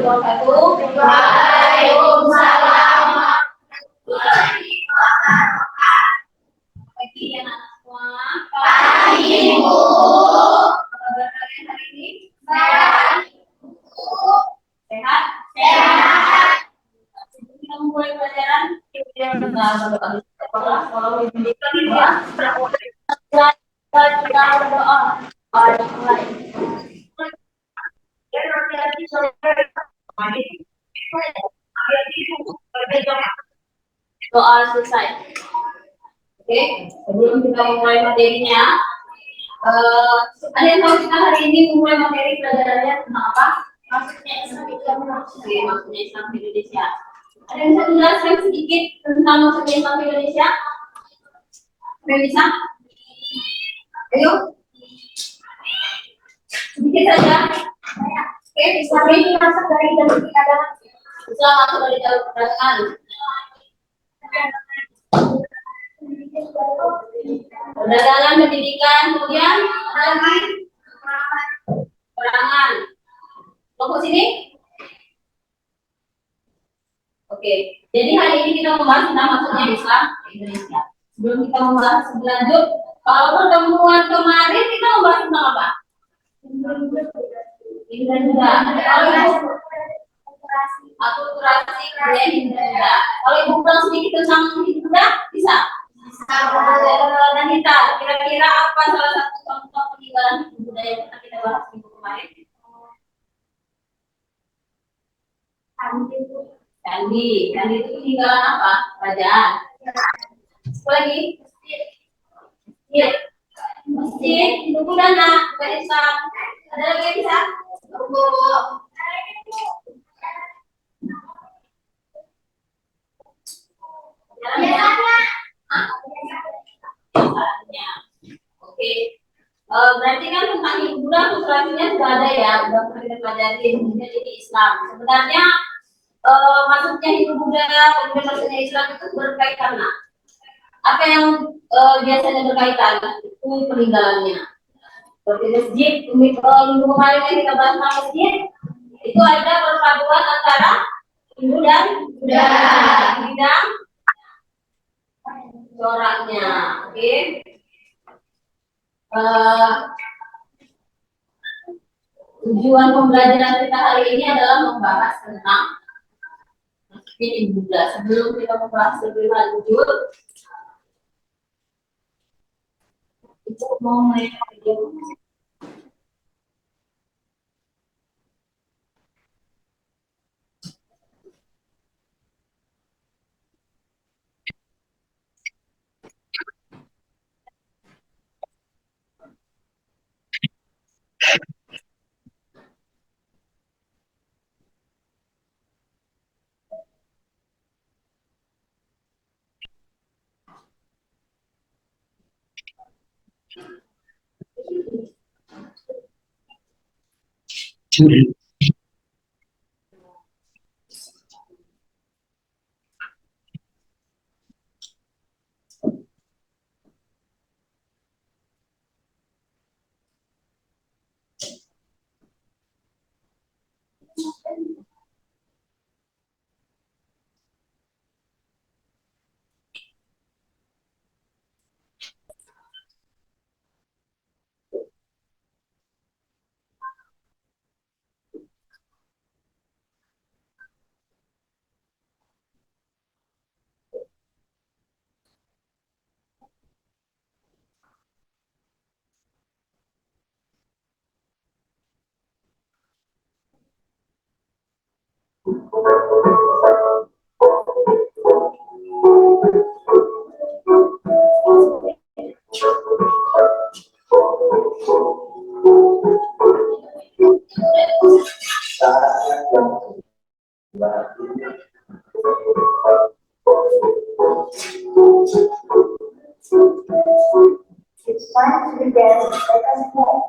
warahmatullahi wabarakatuh. Waalaikumsalam. Pagi anak semua. Pagi, Bu. Apa kabar kalian hari ini? Sehat. Sehat? Sehat. Sebelum kita mulai pelajaran, kita berdoa. Kalau pendidikan kita berdoa. Doa selesai. Oke, sebelum kita mulai materinya, ada yang tahu kita hari ini mulai materi pelajarannya tentang apa? Maksudnya Islam itu apa? Oke, maksudnya Islam di Indonesia. Ada yang bisa menjelaskan sedikit tentang maksudnya Islam di Indonesia? Ada yang bisa? Ayo. Sedikit saja. Oke, Islam ini masuk dari jalur perdagangan. Islam masuk dari jalur perdagangan. Perdagangan, pendidikan, kemudian ada lagi perangan. Kelompok sini. Oke, jadi hari ini kita membahas tentang maksudnya Islam di Indonesia. Sebelum kita membahas lebih lanjut, kalau pertemuan kemarin kita membahas tentang apa? Hindu dan Buddha. Akulturasi budaya Hindu dan Buddha. Kalau ibu ulang sedikit tentang Hindu Buddha, bisa? Dan kita kira-kira apa salah satu contoh peninggalan Hindu Buddha yang pernah kita bahas minggu kemarin? Candi. Candi itu peninggalan apa? Kerajaan. Apa lagi? Masjid. Masjid. Hindu Buddha, bukan Islam. Ada lagi yang bisa? Oke, berarti kan tentang Hindu Buddha akulturasinya sudah ada ya, sudah pernah kita pelajari jadi Islam. Sebenarnya maksudnya Hindu Buddha dan maksudnya Islam itu berkaitan. Apa yang biasanya berkaitan itu peninggalannya. Seperti masjid, minggu kemarin yang kita bahas tentang masjid, itu ada perpaduan antara Hindu dan Buddha bidang coraknya. Oke. Tujuan pembelajaran kita hari ini adalah membahas tentang masjid Hindu Buddha. Sebelum kita membahas lebih lanjut, itu mau mulai video. It's time to begin. Let us move.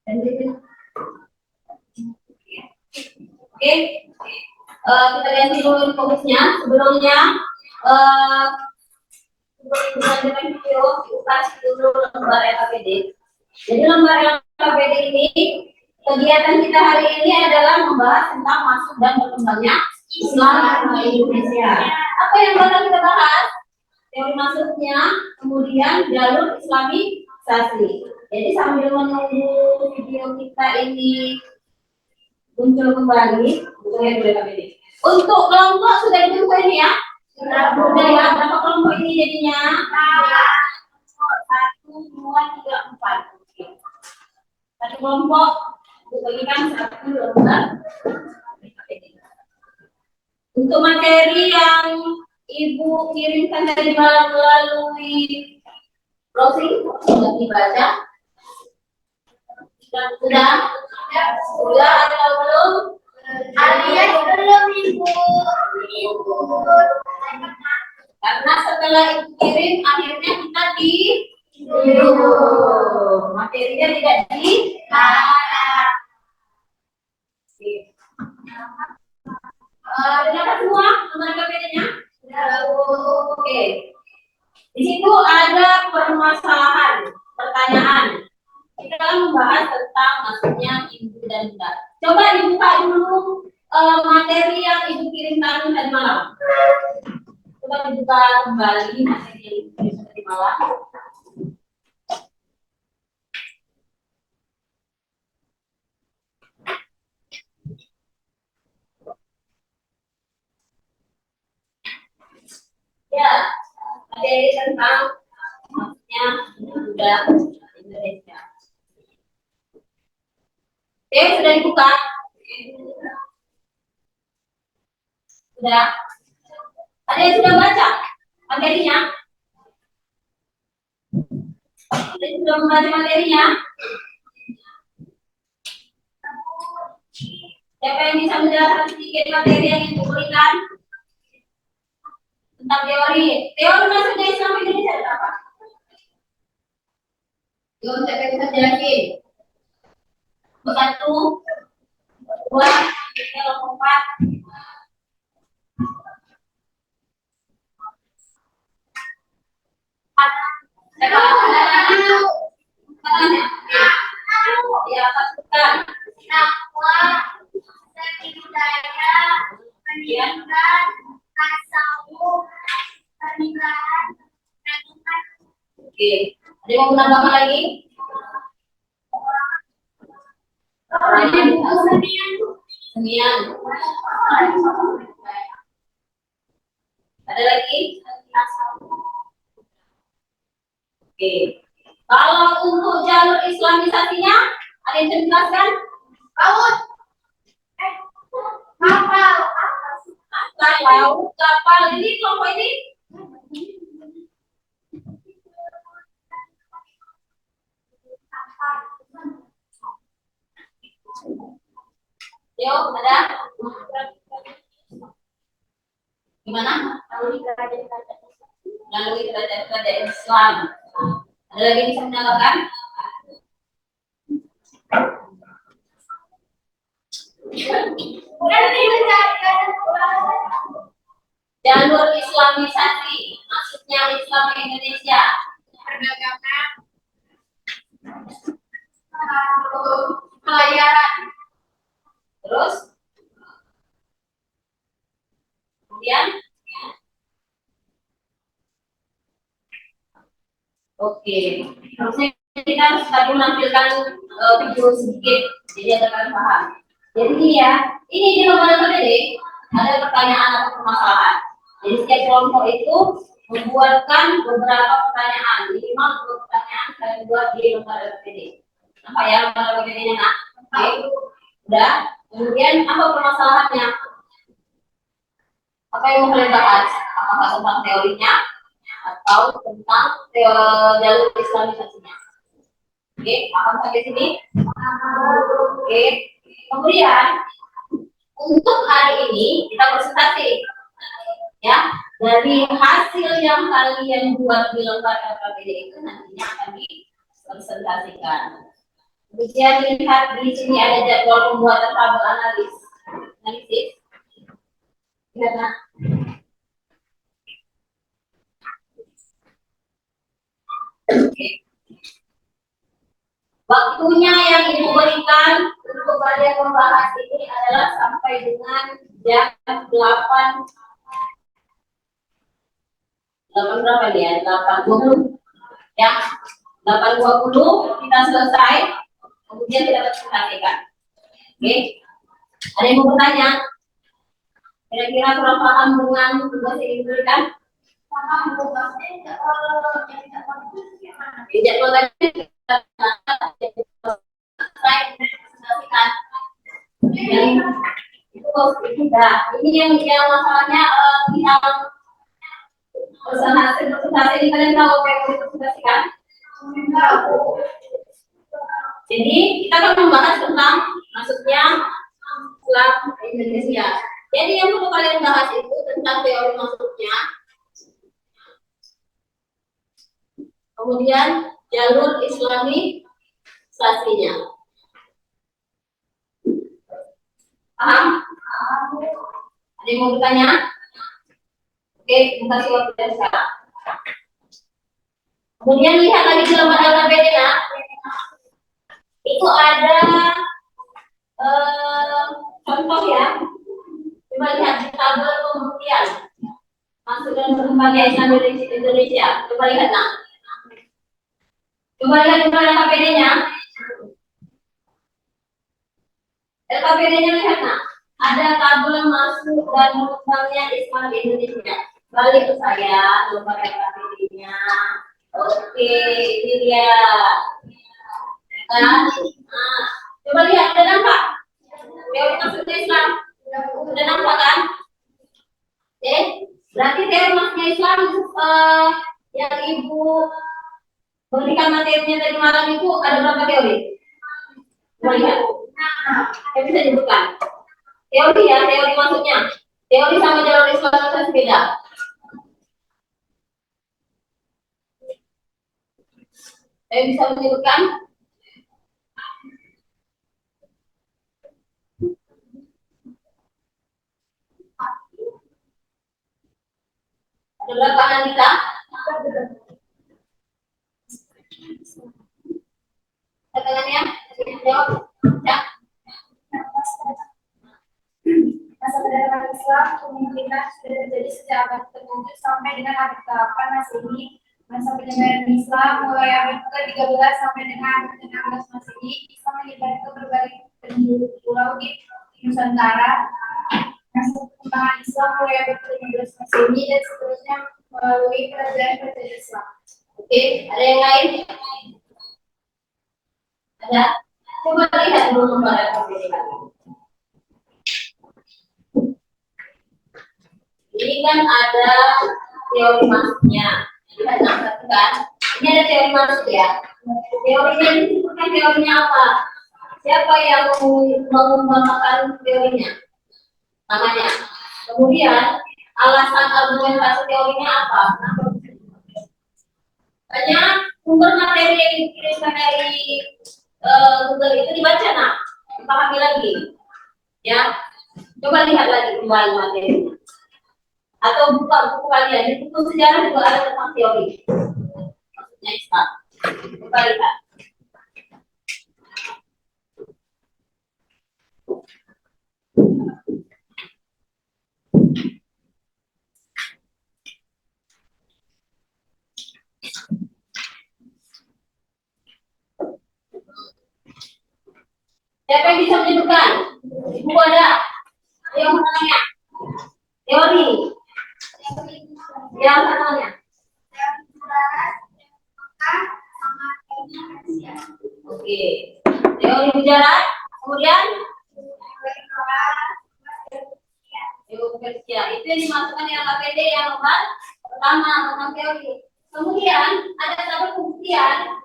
Oke, kita lihat dulu fokusnya. Sebelumnya, dengan video kasih dulu lembar LKPD. Jadi lembar LKPD ini, kegiatan kita hari ini adalah membahas tentang masuk dan berkembangnya Islam di Indonesia. Apa yang bakal kita bahas? Teori masuknya, kemudian jalur Islamisasi. Jadi sambil menunggu video kita ini muncul kembali, untuk kelompok sudah ditentukan ini ya. Sudah ya, berapa kelompok ini jadinya? 1, 2, 3, 4. Satu kelompok dibagikan 1 lembar. Untuk materi yang Ibu kirimkan tadi malam melalui browsing sudah dibaca. Sudah ada belum? Alias belum Ibu. Karena setelah Ibu kirim akhirnya kita di materinya tidak di dengar semua nomor KPD-nya? Oke. Di situ ada permasalahan, pertanyaan. Kita membahas tentang maksudnya ibu dan bunda. Coba dibuka dulu materi yang Ibu kirimkan tadi malam. Coba dibuka kembali materi yang Ibu kirimkan tadi malam. Ya, materi tentang maksudnya bunda Indonesia. Oke, sudah dibuka? Sudah? Ada yang sudah baca materinya? Ada yang sudah membaca materinya? Siapa yang bisa menjelaskan sedikit materi yang diberikan tentang teori? Teori maksudnya Islam Indonesia ada apa? Yuk, siapa yang bisa jelasin? 1, 2, 3, 4. Ya, pasukan. Nakwa, seni budaya, pendidikan, tasawuf, pernikahan, pernikahan. Oke, ada yang mau menambahkan lagi? Senian. Ada lagi? Oke. Kalau untuk jalur Islamisasinya, ada yang bisa dijelaskan? Laut. Kapal. Ini kelompok ini? Yuk, ada? Gimana? Melalui kerajaan Islam. Ada lagi yang bisa menambahkan? Jalur Islamisasi, maksudnya Islam Indonesia. Perdagangan, pelayaran, terus kemudian oke, harusnya kita harus tadi menampilkan video sedikit jadi ada kalian paham. Jadi ini ya, ini di lembaga KPD ada pertanyaan atau permasalahan. Jadi setiap kelompok itu membuatkan beberapa pertanyaan, minimal 2 pertanyaan kalian buat di lembaga KPD. Nampak ya lembaga KPD-nya nak? Oke, udah. Kemudian apa permasalahannya? Apa yang mau kalian bahas? Apakah tentang teorinya atau tentang jalur Islamisasinya? Oke, paham sampai sini? Oke. Kemudian untuk hari ini kita presentasi ya, dari hasil yang kalian buat di lembar LKPD itu nantinya akan dipresentasikan. Kemudian lihat di sini ada jadwal pembuatan tabel analisis. Lihat nah. Oke. Waktunya yang Ibu berikan untuk kalian membahas ini adalah sampai dengan jam 8 berapa ya? 8.20 ya. 8.20 kita selesai, kemudian kita presentasikan. Oke. Ada yang mau bertanya? Kira-kira kurang paham dengan tugas yang diberikan? Jadwal tadi ini yang masalahnya yang presentasi ini kalian tahu apa yang mau dipresentasikan? Jadi kita akan membahas tentang maksudnya Islam Indonesia. Jadi yang perlu kalian bahas itu tentang teori masuknya, kemudian jalur Islamisasinya. Paham? Ada yang mau bertanya? Oke, terima kasih waktu sekarang. Kemudian lihat lagi di lembar LKPD ya. Itu ada contoh ya. Coba lihat di tabel pembuktian masuk dalam berkembangnya Islam Indonesia. Coba lihat nah. Coba lihat di LKPD-nya. LKPD-nya lihat nah. Ada tabel masuk dan berkembangnya Islam Indonesia. Balik ke saya, lembar LKPD-nya. Oke, ini dia. Nah, coba lihat, udah nampak? Teori masuknya Islam. Udah nampak kan? Oke, berarti teori masuknya Islam yang Ibu berikan materinya tadi malam itu ada berapa teori? Coba lihat. Saya bisa sebutkan. Teori ya, teori masuknya. Teori sama jalur Islamisasi beda. Saya bisa menyebutkan. Ada berapa analisa? Tangannya, jawab. Ya. Masa peradaban Islam kemungkinan sudah terjadi sejak abad ke-7 sampai dengan abad ke-8 Masehi. Masa penyelenggaraan Islam mulai abad ke-13 sampai dengan abad ke-16 Masehi. Islam menyebar ke berbagai penjuru pulau di Nusantara. Masa perkembangan Islam mulai abad ke-15 Masehi dan seterusnya melalui kerajaan-kerajaan Islam. Oke, ada yang lain? Ada? Coba lihat dulu lembar LKPD. Ini kan ada teori masuknya. Lihat kan? Ini ada teori masuk ya. Teorinya disebutkan teorinya apa? Siapa yang mengembangkan teorinya? Namanya. Kemudian alasan argumentasi teorinya apa? Banyak sumber materi yang dikirimkan dari Google itu dibaca nah, dipahami lagi. Ya, coba lihat lagi kembali materinya. Atau buka buku kalian, di buku sejarah juga ada tentang teori. Maksudnya Islam. Coba lihat. Siapa yang bisa menyebutkan? Buku ada? Yang menanya? Teori. Yang namanya? Oke. Teori bicara. Kemudian? Kerja. Itu yang dimasukkan yang LKPD yang lembar pertama tentang teori. Kemudian ada satu pembuktian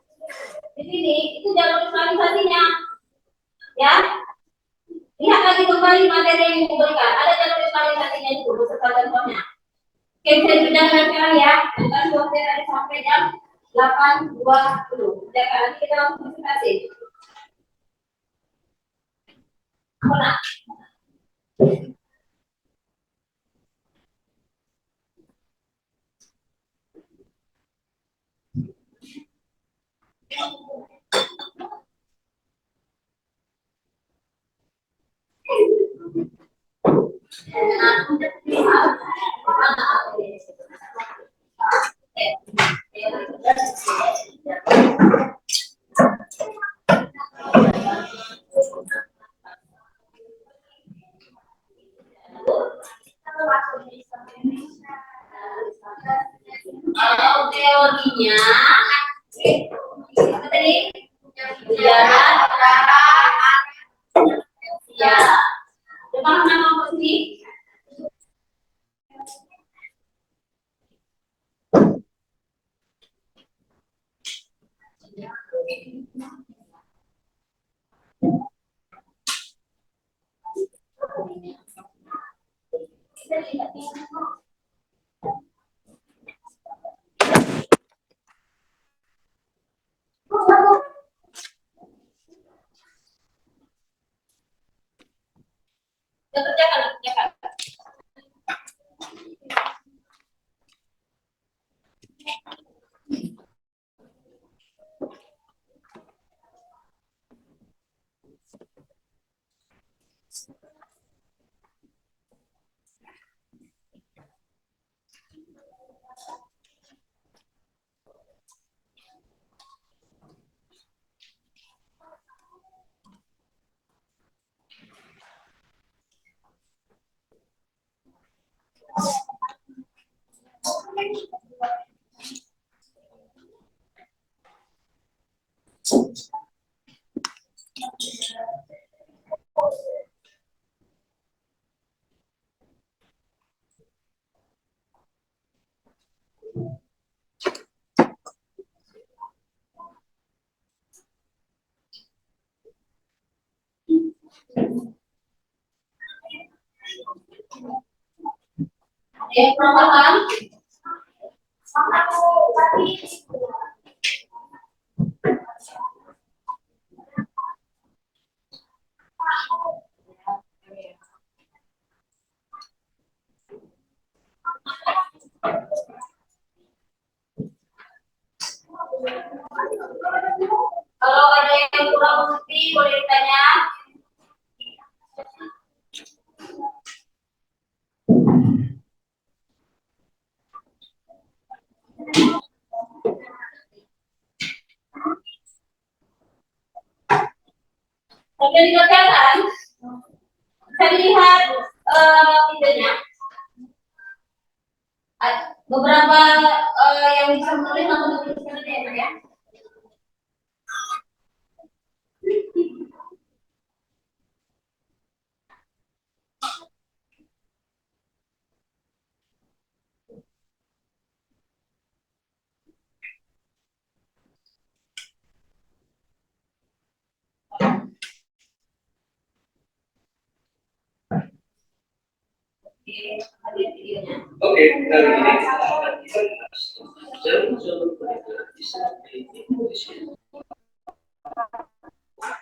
di sini itu jalur islamisasinya. Ya, lihat lagi kembali materi yang diberikan. Ada jalur islamisasinya itu beserta contohnya. Oke, bisa dikerjakan sekarang ya. Kasih waktu tadi sampai jam 8.20. Ya, nanti kita langsung presentasi. Mona. Kalau teorinya, apa tadi? Sejarah, ya. Coba nama apa sih? Kerjakan. Perubahan. Kalau ada yang kurang mengerti boleh ditanya. Sambil dikerjakan, bisa dilihat videonya. Beberapa yang bisa menulis langsung dituliskan aja ya. Oke,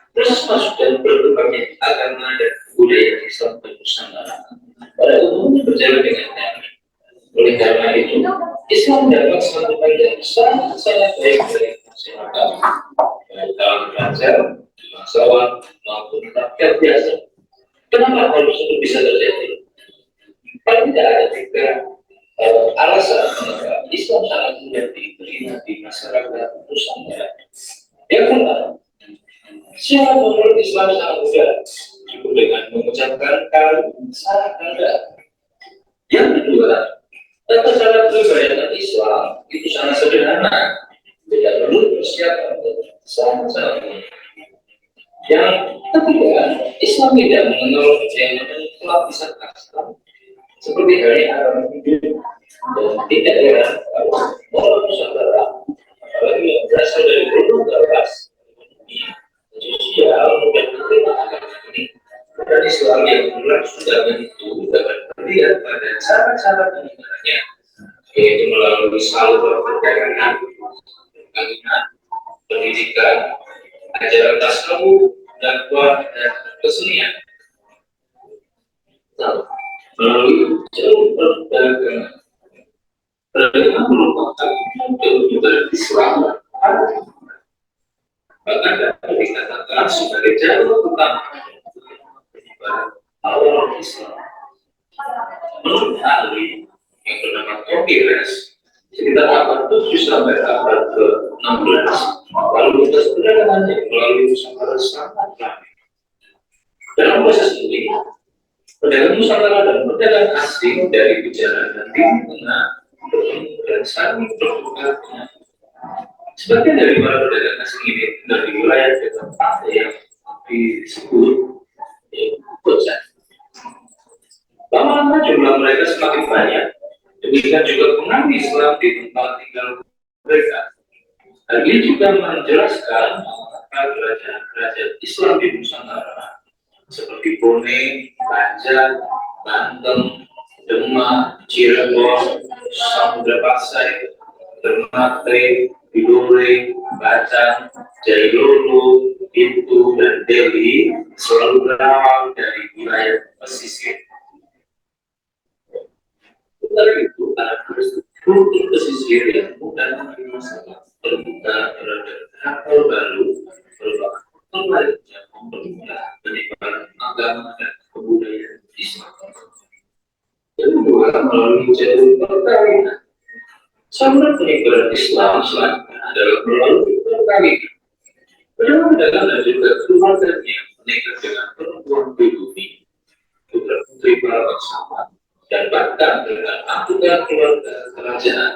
terus masuk dan berkembangnya agama dan budaya Islam di Nusantara pada umumnya berjalan dengan damai. Oleh karena itu, Islam dapat satu yang sangat baik dari masyarakat, baik dalam belajar, bangsawan maupun rakyat biasa. Kenapa hal tersebut bisa terjadi? Kalau tidak ada tiga alasan mengapa Islam sangat mudah diterima di masyarakat Nusantara. Yang pertama, syarat memeluk Islam sangat mudah, cukup dengan mengucapkan kalimat syahadat. Yang kedua, tata cara beribadah Islam itu sangat sederhana, tidak perlu persiapan, sangat mudah. Yang ketiga, Islam tidak mengenal yang namanya pelapisan Islam seperti hari Arab hidup dan tidak heran orang Nusantara apalagi yang berasal dari berbagai kelas sosial dan menerima agama ini dan Islam yang berlangsung zaman itu dapat terlihat pada cara-cara penyebarannya, yaitu melalui saluran perdagangan, perkawinan, pendidikan, ajaran tasawuf, dakwah dan kesenian. penyebaran Islam. Bahkan dapat dikatakan sebagai jalur utama penyebaran awal Islam. Menurut ahli yang bernama Kokiles, sekitar abad 7 sampai abad ke-16, lalu lintas perdagangan yang melalui Nusantara sangat ramai. Dalam proses ini, pedagang Nusantara dan pedagang asing dari perjalanan Timur Tengah bertemu dan saling bertukar dengan. Sebagian dari para pedagang asing ini tinggal di wilayah dekat pantai yang disebut Kocan. Lama-lama jumlah mereka semakin banyak. Demikian juga penghuni Islam di tempat tinggal mereka. Hal ini juga menjelaskan mengapa kerajaan Islam di Nusantara seperti Bone, Banjar, Banten, Demak, Cirebon, Samudra Pasai, Ternate, Tidore, Bacang, Jailolo, Bintu, dan Delhi selalu berawal dari wilayah pesisir. Sementara itu, kultur pesisir yang mudah menerima masalah terbuka terhadap hal baru merupakan faktor yang mempermudah penyebaran agama dan kebudayaan Islam. Kedua, melalui jalur perkawinan. Saluran penyebaran Islam selanjutnya adalah melalui perkawinan. Pedagang dan juga keluarganya menikah dengan perempuan pribumi, putra putri para bangsawan, dan bahkan dengan anggota keluarga kerajaan.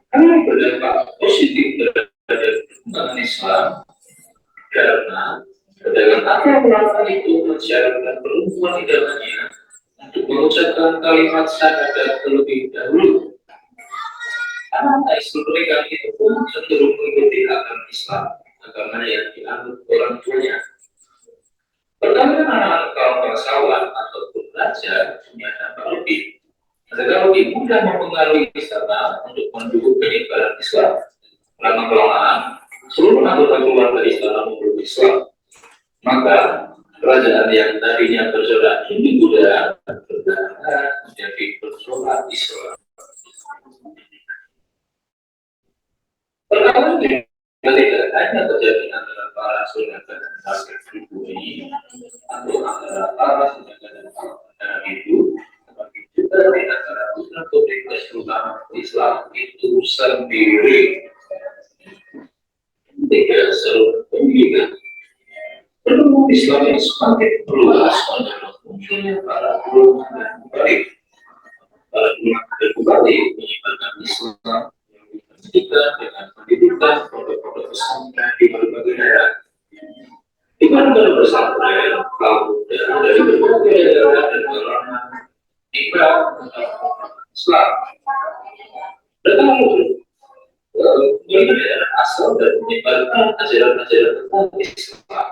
Karena berdampak positif terhadap perkembangan Islam, karena pedagang akan melakukan itu mensyaratkan perempuan idamannya untuk mengucapkan kalimat syahadat terlebih dahulu. Karena istri pernikahan itu pun cenderung mengikuti agama Islam, agama yang dianut orang tuanya. Perkawinan anak-anak kaum bangsawan ataupun raja punya dampak lebih. Mereka lebih mudah mempengaruhi istana untuk mendukung penyebaran Islam. Lama-kelamaan, seluruh anggota keluarga istana memeluk Islam. Maka kerajaan yang tadinya bersorak Hindu Buddha berdarah menjadi bersorak Islam. Perkawinan tidak hanya terjadi antara para saudara dan warga pribumi atau antara para saudara dan warga Hindu, tetapi juga di antara putra putri Kesultanan Islam itu sendiri. Tiga seluruh pendidikan penemu Islam yang semakin meluas menurut munculnya para ulama dan mubarik. Para ulama dan mubarik menyebarkan Islam kita dengan pendidikan produk-produk pesantren di berbagai daerah. Di mana pesantren kaum muda dari berbagai daerah dan kalangan hingga Islam. Mereka dari daerah asal dan menyebarkan ajaran-ajaran tentang Islam.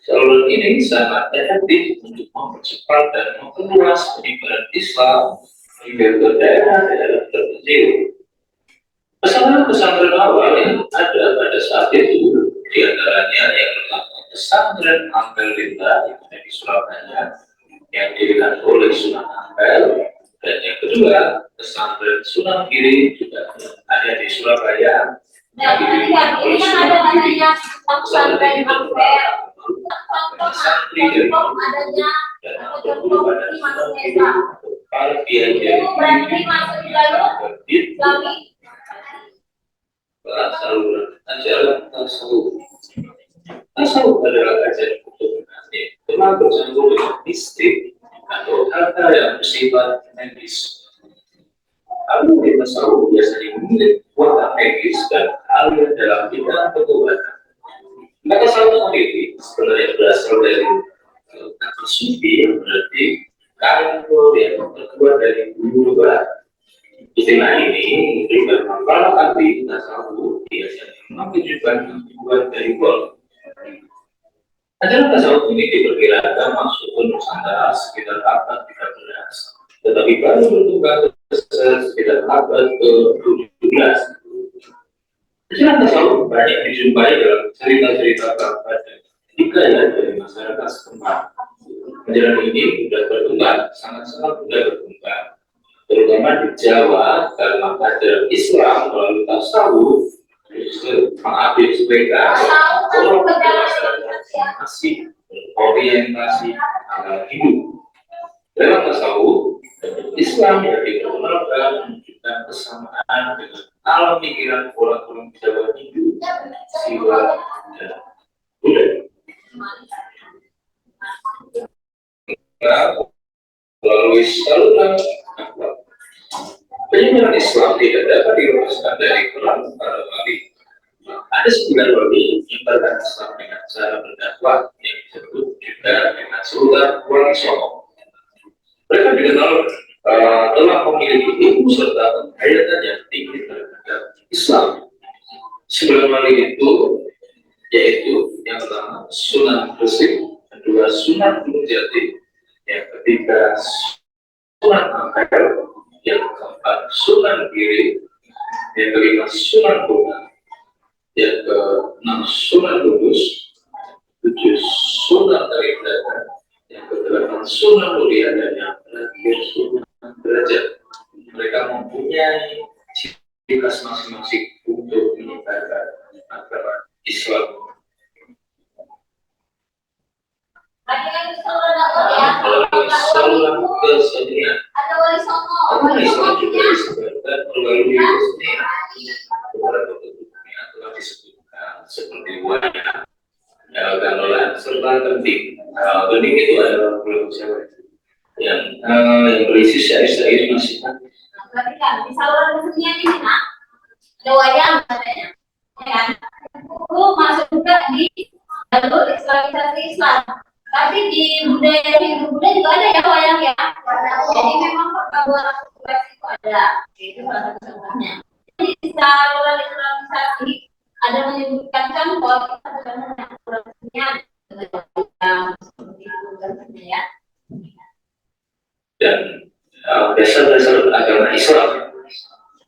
Saluran ini sangat efektif untuk mempercepat dan memperluas penyebaran Islam hingga ke daerah-daerah terpencil. Pesantren-pesantren awal yang ada pada saat itu, diantaranya yang pertama pesantren Ampel Linda yang ada di Surabaya, yang didirikan oleh Sunan Ampel, dan yang kedua pesantren Sunan Giri juga ada di Surabaya. Nah, ini kan ada adanya pesantren Ampel, santri dari adanya contoh ini masuknya Islam. kalau dia jadi Berarti masuk di jalur Islami. saluran ajaran tasawuf adalah ajaran komunikasi telah bercampur dengan mistik atau hal-hal yang bersifat medis. Alur di tasawuf biasanya memiliki kekuatan medis dan alur dalam bidang pengobatan. Maka satu meneliti sebenarnya berasal dari kata sufi yang berarti kain yang terbuat dari bulu berat. Istilah ini diberikan para ahli tasawuf biasanya menunjukkan dibuat dari gol. Ajaran tasawuf ini diperkirakan masuk ke Nusantara sekitar abad 13, tetapi baru berkembang sekitar abad ke-17. Ajaran tasawuf banyak dijumpai dalam cerita-cerita kabar dan hikayat dari masyarakat setempat. Ajaran ini sudah berkembang, sangat-sangat mudah berkembang. terutama di Jawa karena ajaran Islam melalui tasawuf mengupdate mereka masih berorientasi hidup. Dalam tasawuf Islam yang dikenalkan menunjukkan kesamaan dengan alam pikiran orang-orang Jawa Hindu, Siwa, dan Buddha. Melalui saluran akhlak, penyebaran Islam tidak dapat dilepaskan dari peran para wali. Ada 9 wali yang menyebarkan Islam dengan cara berdakwah yang disebut juga dengan Sultan Wali Songo. Mereka dikenal telah memiliki ilmu serta penghayatan yang tinggi terhadap Islam. 9 wali itu yaitu yang pertama Sunan Gresik, kedua Sunan Gunung Jati, yang ketiga Sunan Ampel, yang keempat Sunan Giri, yang kelima Sunan Bonang, yang keenam Sunan Kudus, 7 Sunan Kalijaga, yang kedelapan Sunan Muria, dan yang terakhir Sunan Derajat. Mereka mempunyai ciri khas masing-masing untuk menyebarkan agama Islam. Saluran kesenian. Ada wali songo. Wali songo juga disebutkan melalui kesenian. Beberapa bentuknya telah disebutkan seperti wayang, gamelan, serta gending. Gending itu adalah lagu Jawa yang berisi syair-syair nasihat. Berarti kan di saluran kesenian ini nak ada wayang katanya, ya kan? Itu masuk juga di jalur islamisasi Islam. Tapi di budaya Hindu Buddha juga ada ya wayang ya. Jadi memang perpaduan itu ada. Itu salah satu contohnya. Jadi di saluran islamisasi ada menyebutkan contoh kita sedang mengatur kesenian seperti itu contohnya ya. Dan dasar-dasar agama Islam.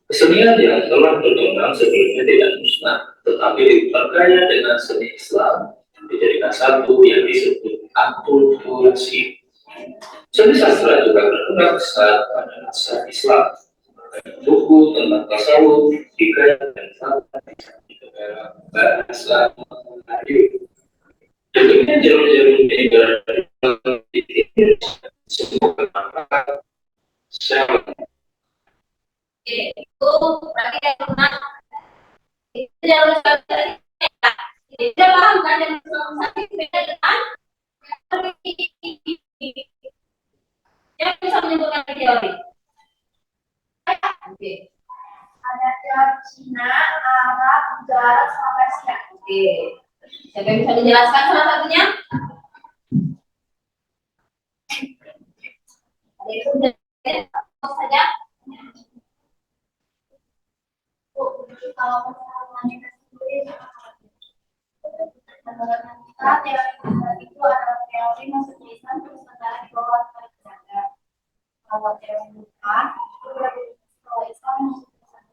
Kesenian yang telah berkembang sebelumnya tidak musnah, tetapi diperkaya dengan seni Islam dijadikan satu yang disebut akulturasi. Seni sastra juga berkembang besar pada masa Islam. Buku tentang tasawuf, hikayat, dan falsafah di negara bahasa Melayu. Tentunya jalur-jalur negara semua bermanfaat. Itu berarti yang pernah itu jalur islamisasi. Jadi paham kan yang islamisasi beda dengan yang bisa menyebutkan teori. Oke. Ada teori Cina, Arab, Jawa, sama Persia. Oke. Siapa yang bisa menjelaskan salah satunya? Ada itu saja. Kalau misalnya sendiri, menurut kita teori itu adalah teori masuk Islam terus sementara di bawah Kalijaga. Kalau teori bukan itu berarti kalau Islam masuk Islam.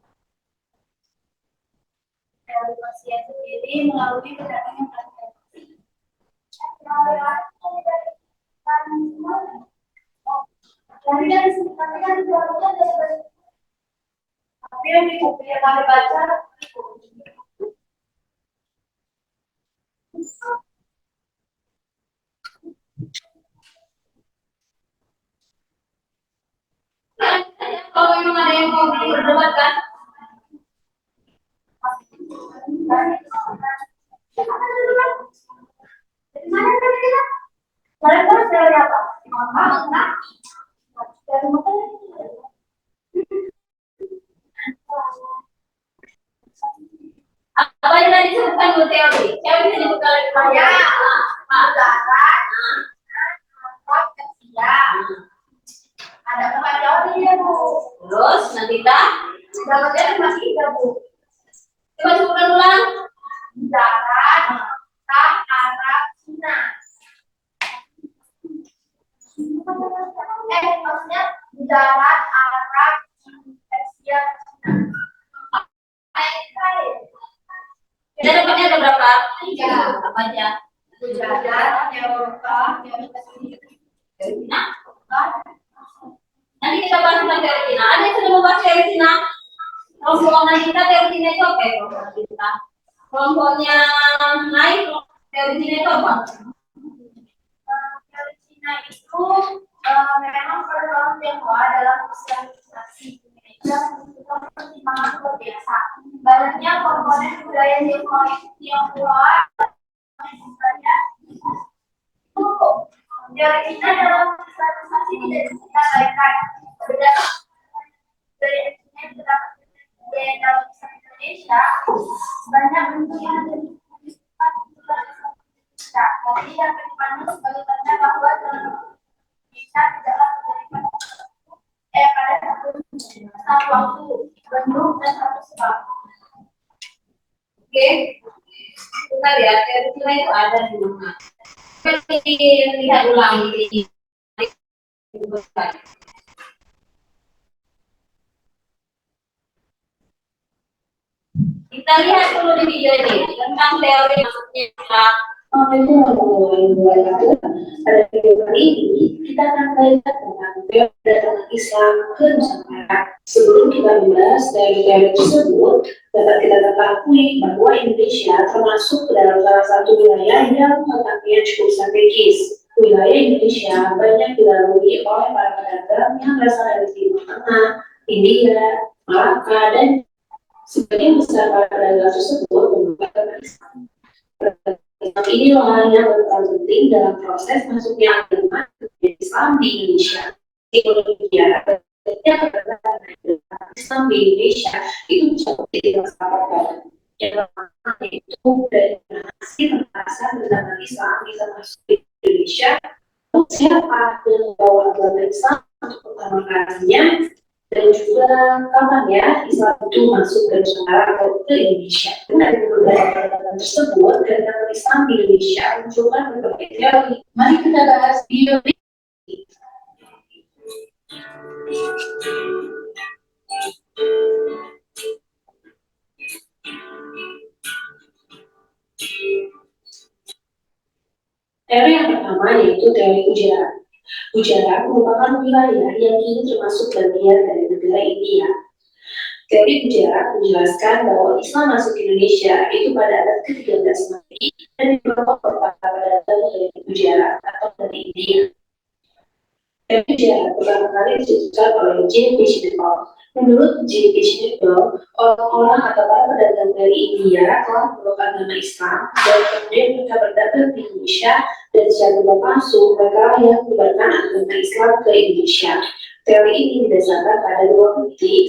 Teori Persia sendiri melalui kedatangan Kalijaga. Tapi yang di buku yang kami baca Kalau memang ada yang mau berdebat kan? Apa yang tadi disebutkan Bu teori? Siapa bisa dibuka lagi? saya ada empat teori ya Bu. Terus nanti kita Dalamnya masih tiga Bu. coba sebutkan ulang. Darat, Arab, Cina. Maksudnya darat, Arab, Persia, Cina. Kita dapatnya ada berapa? Tiga. Apa aja? Darat, Eropa, Cina. Nanti kita bahas tentang teori Cina. Ada yang sudah membahas teori Cina? Rombongan kita teori Cina itu apa ya? Rombongan kita. Kelompoknya naik teori Cina itu apa? Teori Cina itu memang perlu Tionghoa dalam sosialisasi Indonesia untuk pertimbangan luar biasa. Banyaknya komponen budaya Tionghoa budaya itu teori Cina dalam sosialisasi tidak bisa baikkan. Berbeda dari Cina yang terdapat budaya dalam Indonesia banyak bentuk yang jadi dapat dipandang sebagai tanda bahwa Indonesia tidaklah menjadi pada satu waktu bentuk dan satu sebab. Oke, kita lihat teori Cina itu ada di mana. Lihat ulang di kita lihat dulu di video ini tentang teori maksudnya Itu pada video kali ini kita akan belajar tentang teori datangan Islam ke Nusantara. Sebelum kita membahas teori-teori tersebut, dapat kita ketahui bahwa Indonesia termasuk ke dalam salah satu wilayah yang letaknya cukup strategis. Wilayah Indonesia banyak dilalui oleh para pedagang yang berasal dari Timur Tengah, India, Malaka, dan sebagian besar para pedagang tersebut menggunakan Islam. Inilah yang berperan penting dalam proses masuknya agama Islam di Indonesia. Indonesia, setiap Islam di Indonesia itu bisa dirasakan. Yang pertama itu dari hasil merasa tentang Islam bisa masuk di Indonesia. Siapa yang membawa agama Islam untuk pertama kalinya? Dan juga kapan ya Islam itu masuk ke Nusantara atau ke Indonesia. Dari beberapa tersebut, kedatangan Islam di Indonesia menunjukkan berbagai teori. Mari kita bahas video ini. Teori yang pertama yaitu teori Gujarat. Gujarat merupakan wilayah yang kini termasuk bagian dari negara India. Teori Gujarat menjelaskan bahwa Islam masuk ke Indonesia itu pada abad ke-13 Masehi dan dikelompok para pedagang dari Gujarat atau dari India. Teori Gujarat pertama kali dicetuskan oleh J.P. Shidler. Menurut J.P. Shidler, orang-orang atau para pedagang dari India telah memeluk agama Islam dan kemudian mereka berdagang di Indonesia dan secara tidak langsung mereka yang menyebarkan agama Islam ke Indonesia. Teori ini didasarkan pada dua bukti.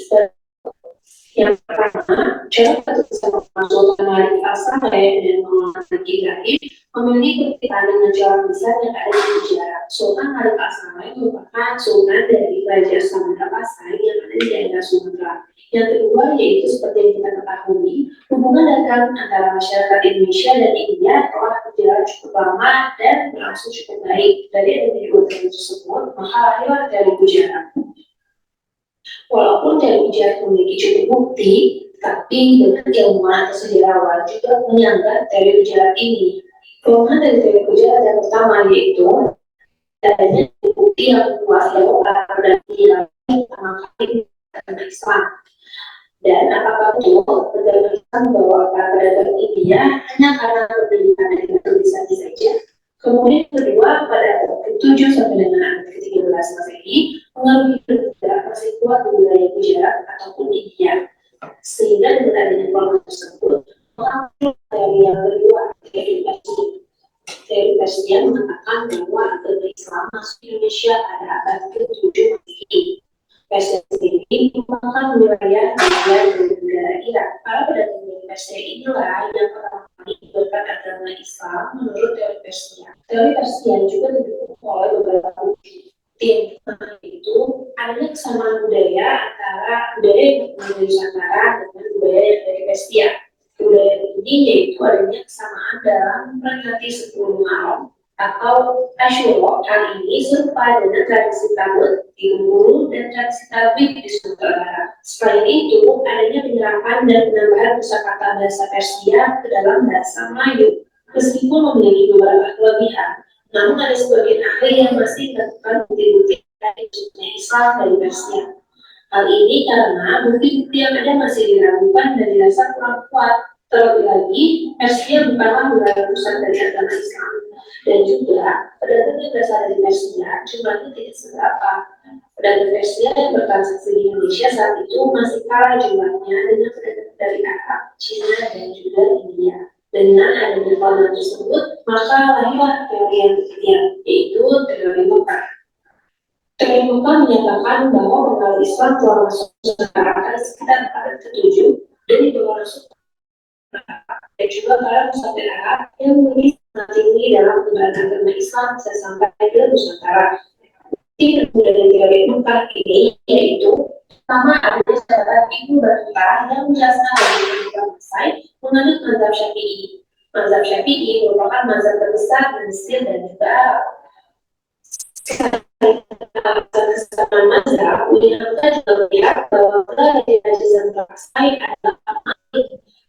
Yang pertama, cara bersama Sultan Malik Al-Saleh dan Muhammad Ibrahim memiliki keterkaitan dengan jalan besar yang ada di Gujarat. Sultan Malik Al-Saleh merupakan sultan dari Raja Samudra Pasai yang ada di daerah Sumatera. Yang kedua yaitu seperti yang kita ketahui, hubungan dagang antara masyarakat Indonesia dan India telah berjalan cukup lama dan berlangsung cukup baik. Dari adanya dua teori tersebut, maka lahirlah teori Gujarat. Walaupun teori Gujarat memiliki cukup bukti, tapi banyak ilmuwan atau sejarawan juga menyanggah teori Gujarat ini. Kelemahan dari teori Gujarat yang pertama yaitu adanya bukti yang kuat bahwa para pedagang pertama kali agama Islam. Dan apakah betul pedagang Islam bahwa para pedagang India hanya karena pendidikan dari tulisan saja? Kemudian kedua, pada abad ke-7 sampai dengan abad ke-13 Masehi, pengaruh Hindu masih kuat di wilayah Gujarat ataupun India. Sehingga dengan adanya kelompok tersebut, mengambil teori yang kedua, teori Persia mengatakan bahwa agama Islam masuk ke Indonesia pada abad ke-7 Masehi. Persia sendiri merupakan wilayah bagian dari negara Irak. Para pedagang dari Persia inilah yang pertama kali menyebarkan agama Islam menurut teori Persia. Teori Persia juga didukung oleh beberapa bukti. Yang pertama itu adanya kesamaan budaya antara budaya yang dari Nusantara dengan budaya yang dari Persia. Budaya ini yaitu adanya kesamaan dalam memperingati 10 Muharram atau Asyura. Hal ini serupa dengan tradisi Tabut di Bengkulu dan tradisi Talbik di Sumatera Barat. Selain itu, adanya penyerapan dan penambahan kosakata bahasa Persia ke dalam bahasa Melayu. Meskipun memiliki beberapa kelebihan, namun ada sebagian ahli yang masih melakukan bukti-bukti masuknya Islam dari Persia. Hal ini karena bukti-bukti yang ada masih diragukan dan dirasa kurang kuat. Terlebih lagi, Persia bukanlah wilayah pusat dari agama Islam. Dan juga, pedagang yang berasal dari Persia jumlahnya tidak seberapa. Pedagang Persia yang bertransaksi di Indonesia saat itu masih kalah jumlahnya dengan pedagang dari Arab, Cina, dan juga India. Dengan adanya pengalaman tersebut, maka lahirlah teori yang ketiga, yaitu teori Mekah. Teori Mekah menyatakan bahwa pengaruh Islam telah masuk Nusantara pada sekitar abad ke-7 dan dibawa masuk dan juga para musafir Arab yang memiliki sangat tinggi dalam penyebaran agama Islam bisa sampai ke Nusantara. Bukti dari teori Mekah ini yaitu pertama adanya catatan Ibnu Battuta yang menjelaskan bahwa Imam Masai menganut mazhab Syafi'i. Mazhab Syafi'i merupakan mazhab terbesar di Mesir dan juga Arab. Kesalahan mazhab menyenangkan juga melihat bahwa kerajaan Masai adalah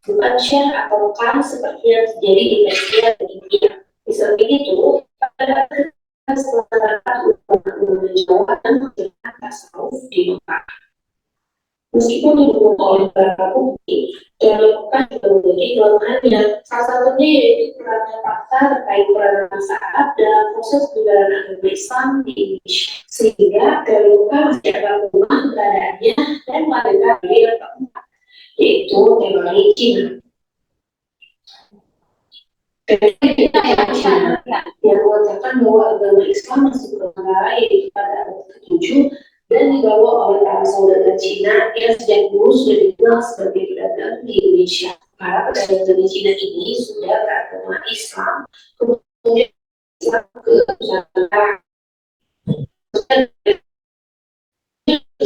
bukan Syekh atau Khan seperti yang terjadi di Persia dan India. Di samping itu, pada setelah ulama Jawa dan mengerjakan tasawuf di Mekah. Meskipun didukung oleh beberapa bukti, teori Mekah juga memiliki kelemahannya. Salah satunya yaitu kurangnya fakta terkait peranan bangsa Arab dalam proses penyebaran agama Islam di Indonesia, sehingga teori Mekah masih agak lemah keberadaannya dan melahirkan teori yang keempat, yaitu teori Cina. Teori Cina yang mengatakan bahwa agama Islam masih berkembang yaitu pada abad ke-7 dan dibawa oleh para saudagar Cina yang sejak dulu sudah dikenal sebagai pedagang di Indonesia. Para pedagang dari Cina ini sudah beragama Islam, kemudian Islam ke Nusantara.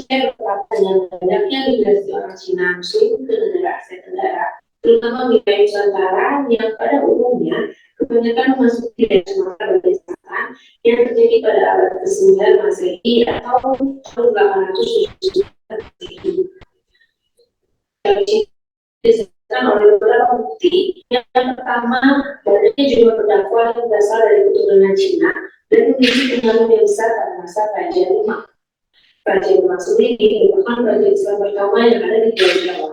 Dengan banyaknya migrasi orang Cina Muslim ke negara Asia Tenggara, terutama wilayah Nusantara yang pada umumnya kebanyakan memasuki dari Sumatera bagian selatan yang terjadi pada abad ke-9 Masehi atau tahun 870 Masehi. Disebutkan oleh beberapa bukti. Yang pertama, banyaknya jumlah pendakwah yang berasal dari keturunan Cina dan memiliki pengaruh yang besar pada masa Kerajaan Demak. Kerajaan Demak sendiri merupakan kerajaan Islam pertama yang ada di Pulau Jawa.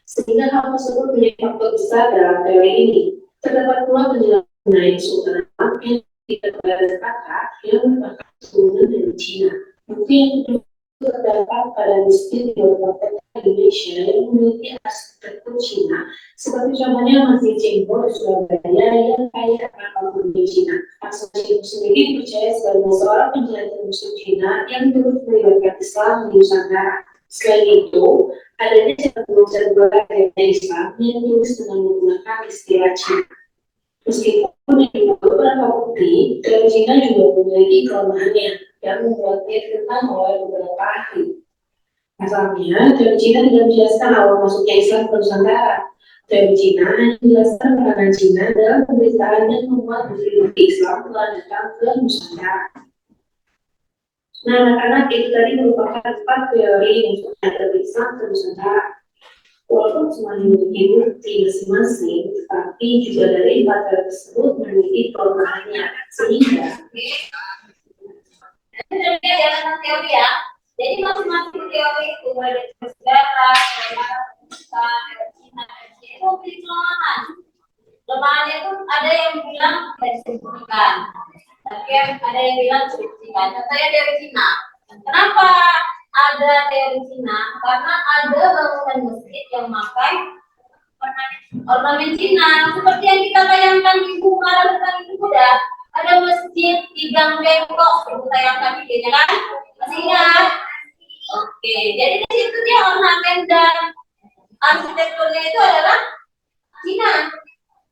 Sehingga hal tersebut menjadi faktor besar dalam teori ini. Terdapat pula penjelasan mengenai Sultan Demak yang tidak berkata yang merupakan keturunan dari Cina. Bukti yang kedua terdapat pada masjid di beberapa kota Indonesia yang memiliki arsitektur Cina, seperti contohnya Masjid Cengho di Surabaya yang kaya akan budaya Cina. Masjid Cengho sendiri dipercaya sebagai seorang penjelajah Muslim Cina yang turut melibatkan Islam di Nusantara. Selain itu, adanya cetak tulisan beragam Islam yang ditulis dengan menggunakan istilah Cina. Meskipun di beberapa bukti, teori Cina juga memiliki kelemahannya yang membuatnya ditentang oleh beberapa ahli. Asalnya, teori Cina tidak menjelaskan awal masuknya Islam ke Nusantara. Teori Cina hanya menjelaskan peranan Cina dalam pemberitaan dan membuat bukti Islam telah datang ke Nusantara. Nah, anak-anak itu tadi merupakan 4 teori yang ada di Islam ke Nusantara. Walaupun semuanya memiliki bukti masing-masing, tetapi juga dari 4 teori tersebut memiliki kelemahannya, sehingga jalan teori ya. Jadi masing-masing teori itu mulai dari sejarah, Cina, itu memiliki kelemahan. Kelemahannya itu ada yang bilang tidak disebutkan, tapi ada yang bilang disebutkan. Contohnya teori Cina. Kenapa ada teori Cina? Karena ada bangunan masjid yang memakai ornamen Cina, seperti yang kita tayangkan di Bukara tentang itu udah. Ada masjid di Gang Bengkok, ibu tayangkan videonya kan? Masih ingat? Oke, jadi di situ dia ornamen dan arsitekturnya itu adalah Cina.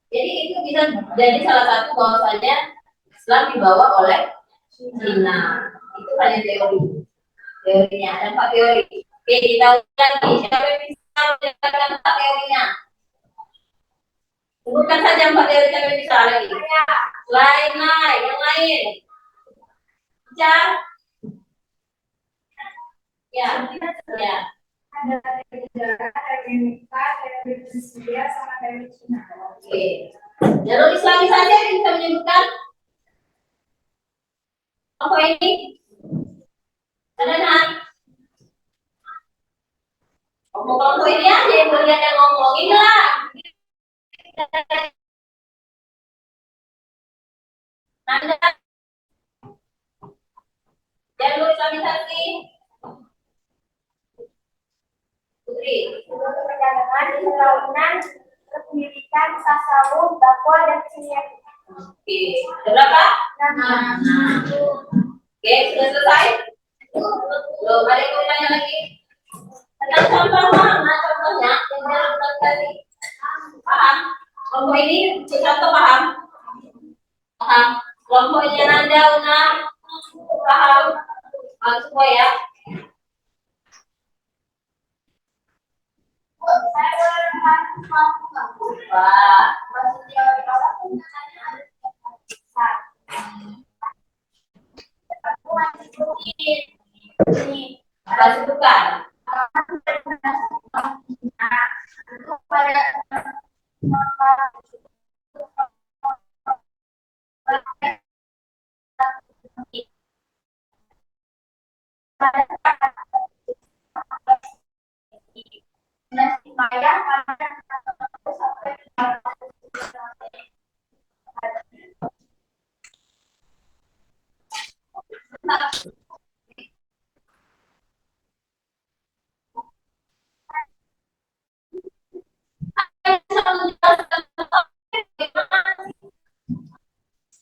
Jadi itu bisa jadi salah satu bahwasanya Islam dibawa oleh Cina. Itu hanya teorinya. Ada 4 teori. Oke, kita ulang lagi. Siapa yang bisa menjelaskan 4 teorinya? Sebutkan saja 4 teori yang bisa lagi. Lain, yang lain. Jar. Ya. Ada teori sejarah, teori Mekah, teori Persia, sama teori Cina. Oke. Jalur Islami saja yang bisa menyebutkan apa ini? Ada kan? Ngomong ini aja, bagian yang ngomongin lah. Nanda, jangan lupa sanitasi. Putri. Untuk perdagangan, perlawanan, kepemilikan, tasawuf, dakwah, dan kesenian. Oke, ada berapa? Nah, Oke, sudah selesai? Belum ada yang mau tanya lagi? Tentang contoh mana contohnya? Yang dalam tadi. Paham? Kelompok ini contoh paham? Paham? Kelompoknya Nanda, Una, paham? Paham semua ya? Wah, apa bukan?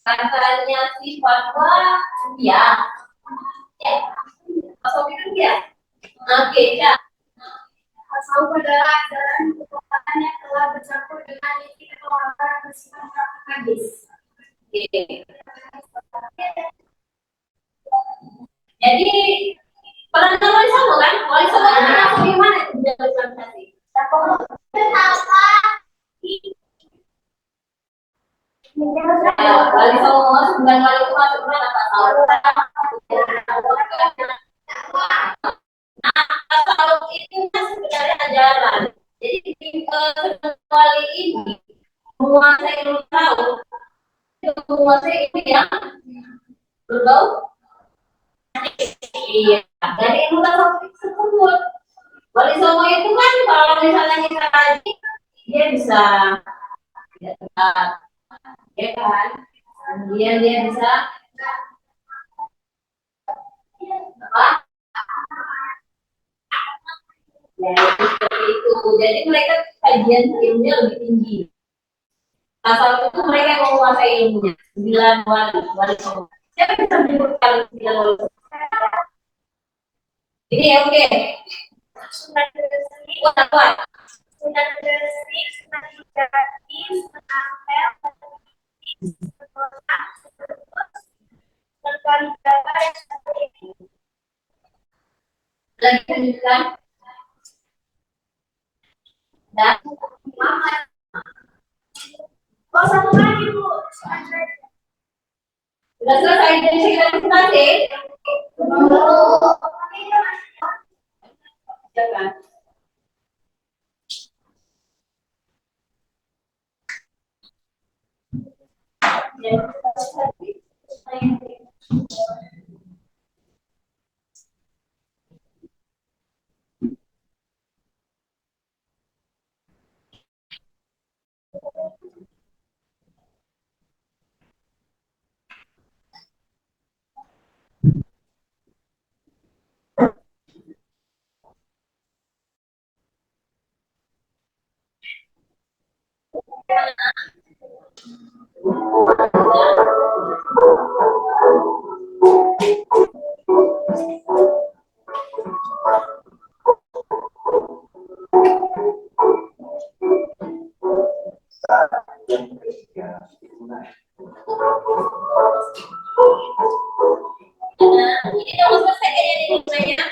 Katanya si Fatwa, ya. Masuk itu ya? Oke, ya. tasawuf adalah ajaran kekuatan yang telah bercampur dengan isi keluaran bersifat hadis. Oke. Jadi pernah wali songo kan? Wali songo itu langsung gimana itu visualisasi? Wali songo sembilan wali itu masuk mana Pak tahu? Kalau itu kan sebenarnya ajaran. Jadi wali ini menguasai ilmu tahu, menguasai ilmu yang berbau. Iya, dari ilmu tasawuf tersebut. Wali songo itu kan kalau misalnya kita kaji, dia bisa ya kan? Kemudian dia bisa apa? Ya, seperti itu. Jadi mereka kajian ilmunya lebih tinggi. Tasawuf itu mereka yang menguasai ilmunya. 9 wali songo. Siapa yang bisa menyebutkan 9 wali songo? Ini ya oke. Sunan Gresik, Buat apa? Sunan Gresik, Sunan Jati, Sunan Ampel, Sunan Kalijaga, dan sebagainya. Lagi lanjutkan. Dan Oh, satu lagi Bu, Sunan Gresik. sudah selesai dari sekitar nanti. Jangan. Ini kalau selesai kayaknya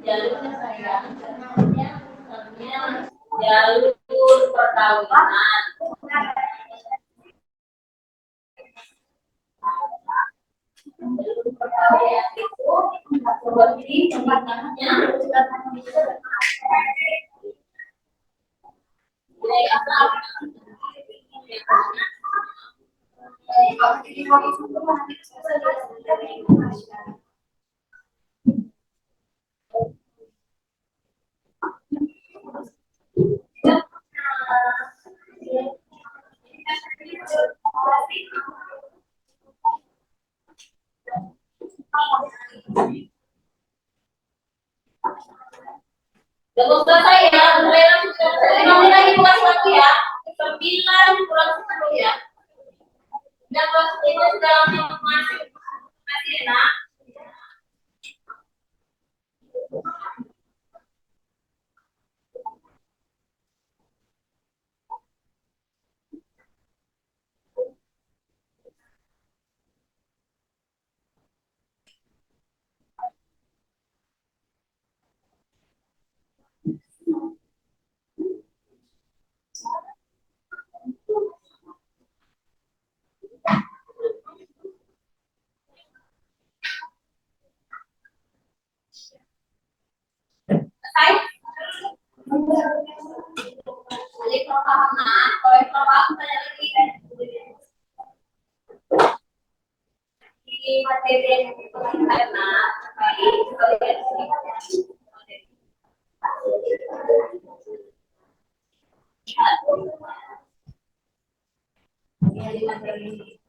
jalurnya sayang, jalur perkawinan. Jalur perkawinan itu seperti tempatnya nilai asal. Udah selesai ya, mulai lagi kelas lagi ya. 9 kurang 10 ya. Udah kelas itu sudah masih enak. Selesai. Jadi kalau paham nah, kalau yang belum paham tanya lagi kan. Di materi yang karena baik kalian di materi ini.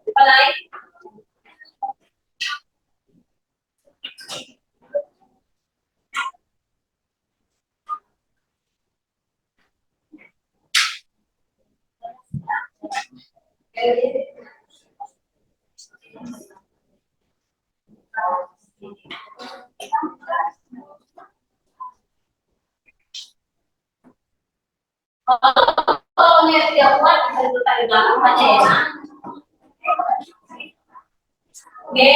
Apa lain? Kalau lihat tiap bulan bisa ditarik di belakang aja ya. Oke.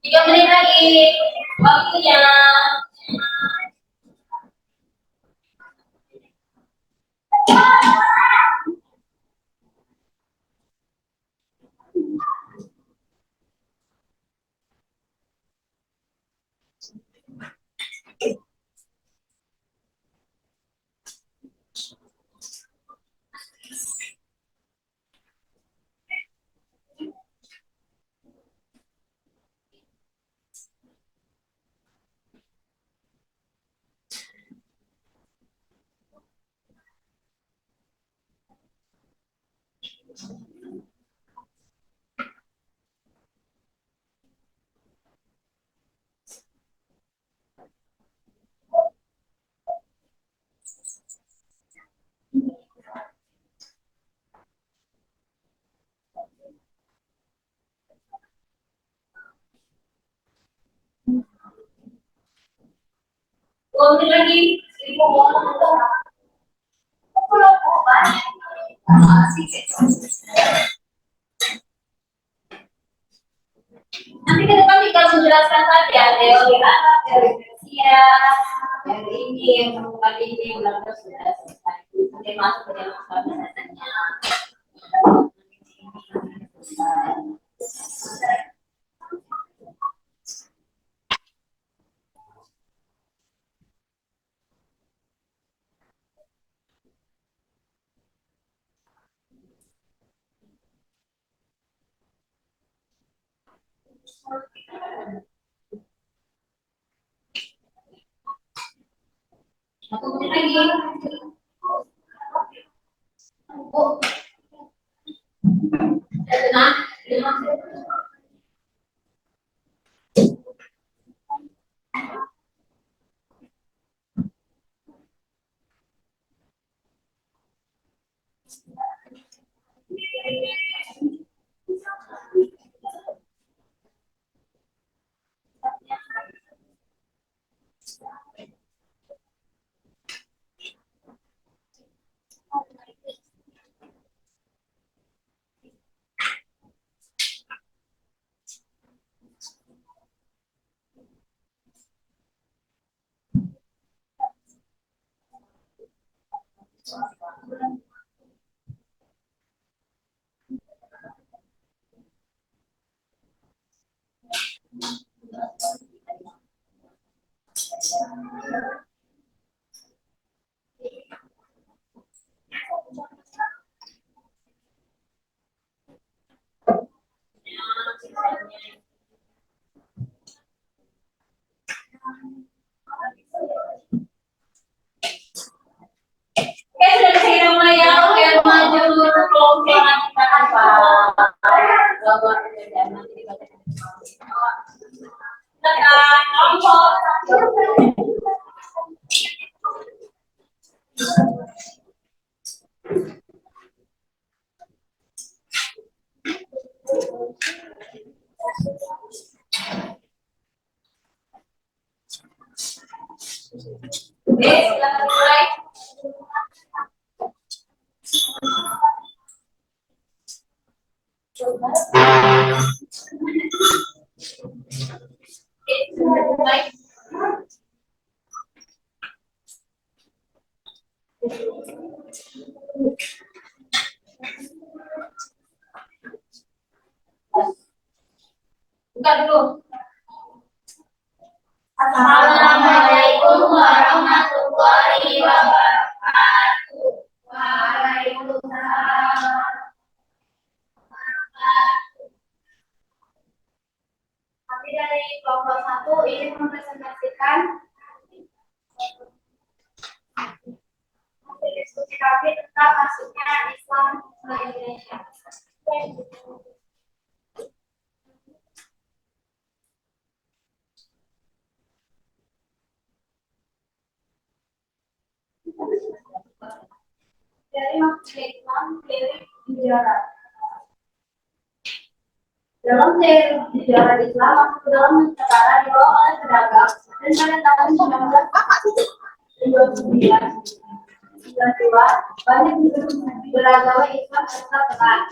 3 menit lagi waktunya. Menit lagi. Nanti ke depan tinggal menjelaskan saja teori apa, teori Persia, teori ini yang merupakan ini yang sudah selesai. Nanti masuk ke dalam bahasanya. Satu menit lagi. Oh. Tenang, tenang. Oke, sudah saya mulai ya. Oke, maju dulu kelompokan kita apa? Tekan kelompok. Oke, silakan mulai. Oke, sudah mulai. Buka dulu. Assalamualaikum warahmatullahi wabarakatuh. Waalaikumsalam. Kami dari kelompok 1 ingin mempresentasikan hasil diskusi kami tentang masuknya Islam ke Indonesia. Dari masuknya Islam dari sejarah. Dalam teori sejarah Islam masuk ke dalam Nusantara dibawa oleh pedagang dan pada tahun 1992 banyak beragama Islam serta telah.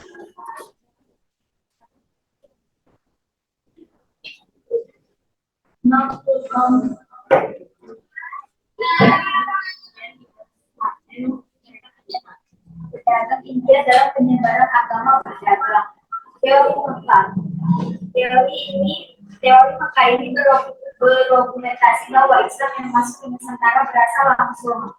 Pedagang India dalam penyebaran agama berdagang. Teori Mekah. Teori Mekah ini berdokumentasi bahwa Islam yang masuk ke Nusantara berasal langsung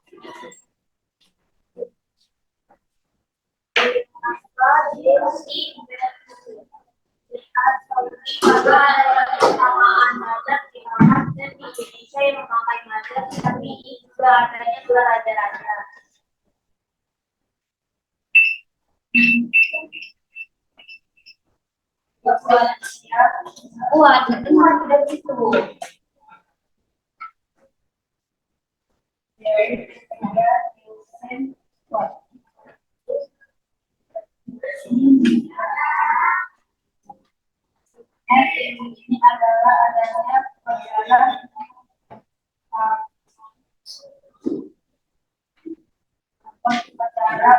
kesamaan mazhab di Arab dan di Indonesia yang memakai mazhab tapi juga adanya dua raja-raja. Wah, itu dari situ. Ini adalah adanya perjalanan upacara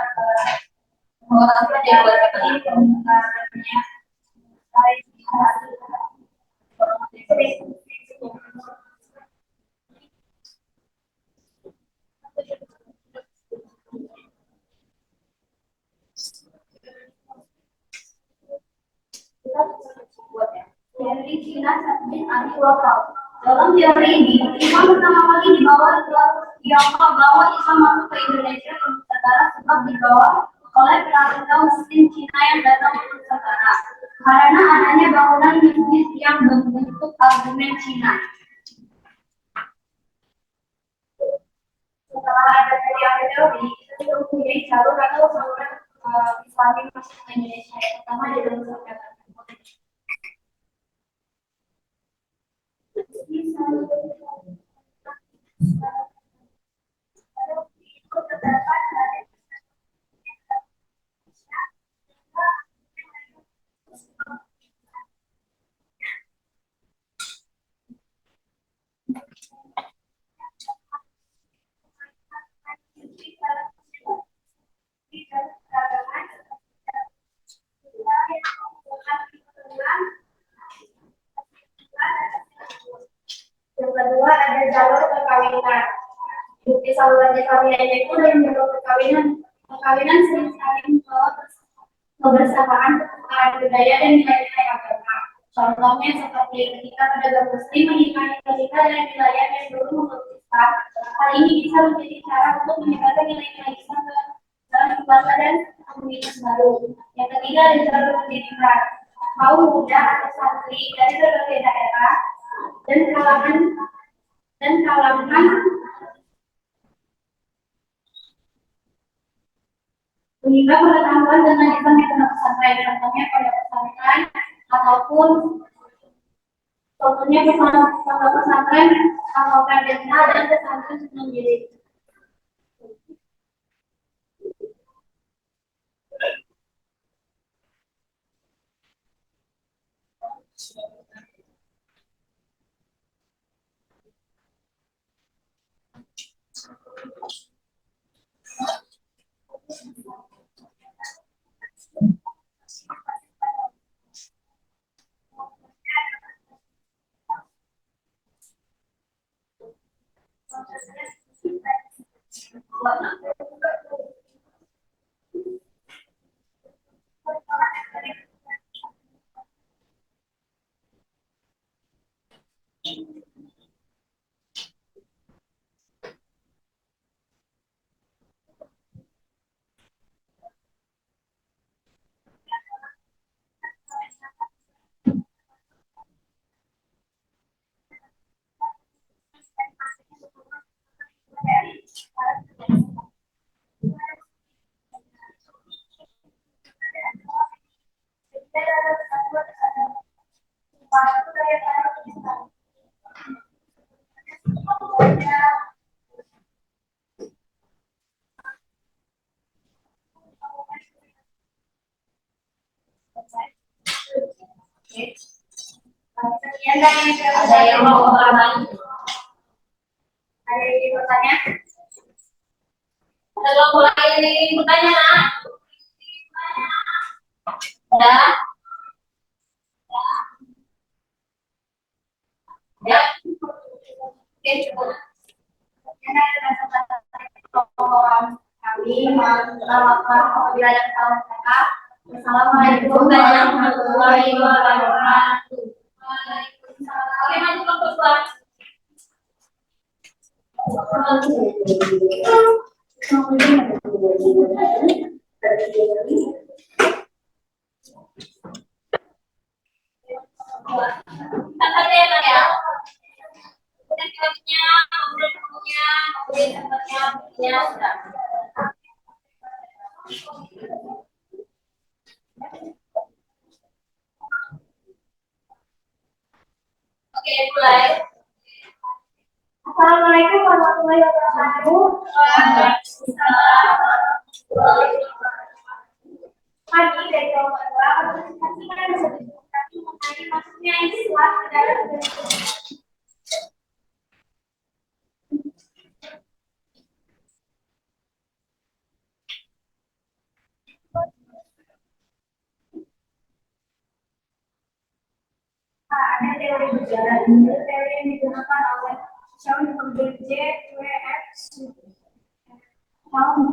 teori Cina bin anti lokal. Dalam teori ini, Islam pertama kali dibawa ke Tiongkok bahwa Islam masuk ke Indonesia ke Nusantara sebab dibawa oleh pemerintah Muslim Cina yang datang ke Nusantara karena adanya bangunan masjid yang berbentuk argumen Cina. Setelah ada teori, kita mempunyai jalur atau saluran Islami masuk ke Indonesia, pertama di dalam Nusantara. Yang kedua ada jalur perkawinan. bukti saluran perkawinannya itu dari jalur perkawinan sering saling kebersamaan, ketukaran budaya dan nilai-nilai agama. Contohnya seperti ketika pedagang muslim menikahi wanita dari wilayah yang dulu memeluk Islam, hal ini bisa menjadi cara untuk menyebarkan nilai-nilai Islam dalam keluarga dan komunitas baru. Yang ketiga ada jalur pendidikan. Kaum muda atau santri dari berbagai daerah dan kalangan mengikat pengetahuan dengan Islam di pondok pesantren, contohnya pondok pesantren ataupun contohnya pondok pesantren atau desa dan pesantren sendiri. Ada yang mau bertanya? Ada yang bertanya? Ada yang mulai bertanya, nak? Ya? Ya? Oke, cukup. Kami melakukan apabila ada kesalahan kata. Assalamualaikum warahmatullahi wabarakatuh. Oke, maju ke kelas. Tanya ya. Kemudian jawabnya, kemudian tempatnya, sudah. Oke, mulai. Assalamualaikum warahmatullahi wabarakatuh. Pagi dari kelompok 2 presentasikan kami mengenai masuknya Islam ke dalam ada teori berjalan. Teori yang digunakan oleh Shawn J. W.F.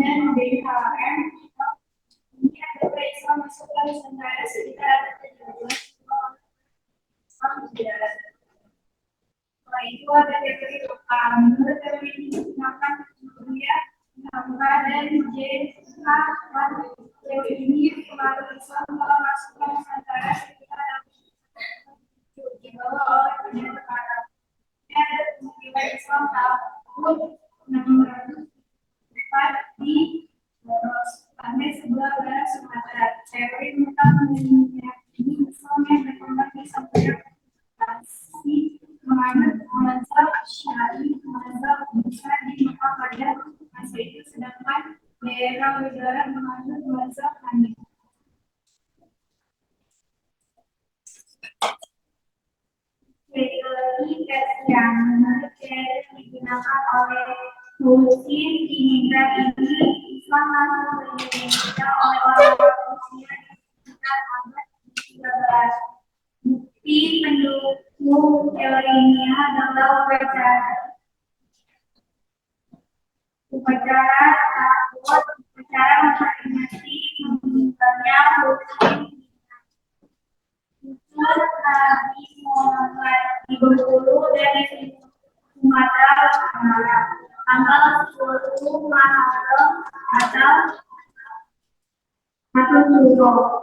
dan BHM. Ini adalah Islam masuk ke Nusantara sekitar 17 Setelah itu ada teori lokal. Menurut teori ini digunakan dunia dan J. Teori ini pengaruh Islam telah masuk ke Nusantara sekitar dibawa oleh dunia Arab. Ini ada peristiwa Islam tahun 604 di pantai sebelah barat Sumatera. Teori tentang dunia ini Islam yang berkembang di Samudra Pasifik menganut mazhab Syiah, mazhab Musa di Mekah pada masa itu, sedangkan daerah barat menganut mazhab Hanif. Teori yang digunakan oleh Muslim imigran ini Islam masuk ke Indonesia oleh orang-orang Rusia sekitar abad 13. Bukti pendukung teori ini adalah upacara upacara takut, upacara memperingati pembentukannya rutin itu habis mulai di Bengkulu dari Sumatera Utara tanggal 10 Muharram atau Suro.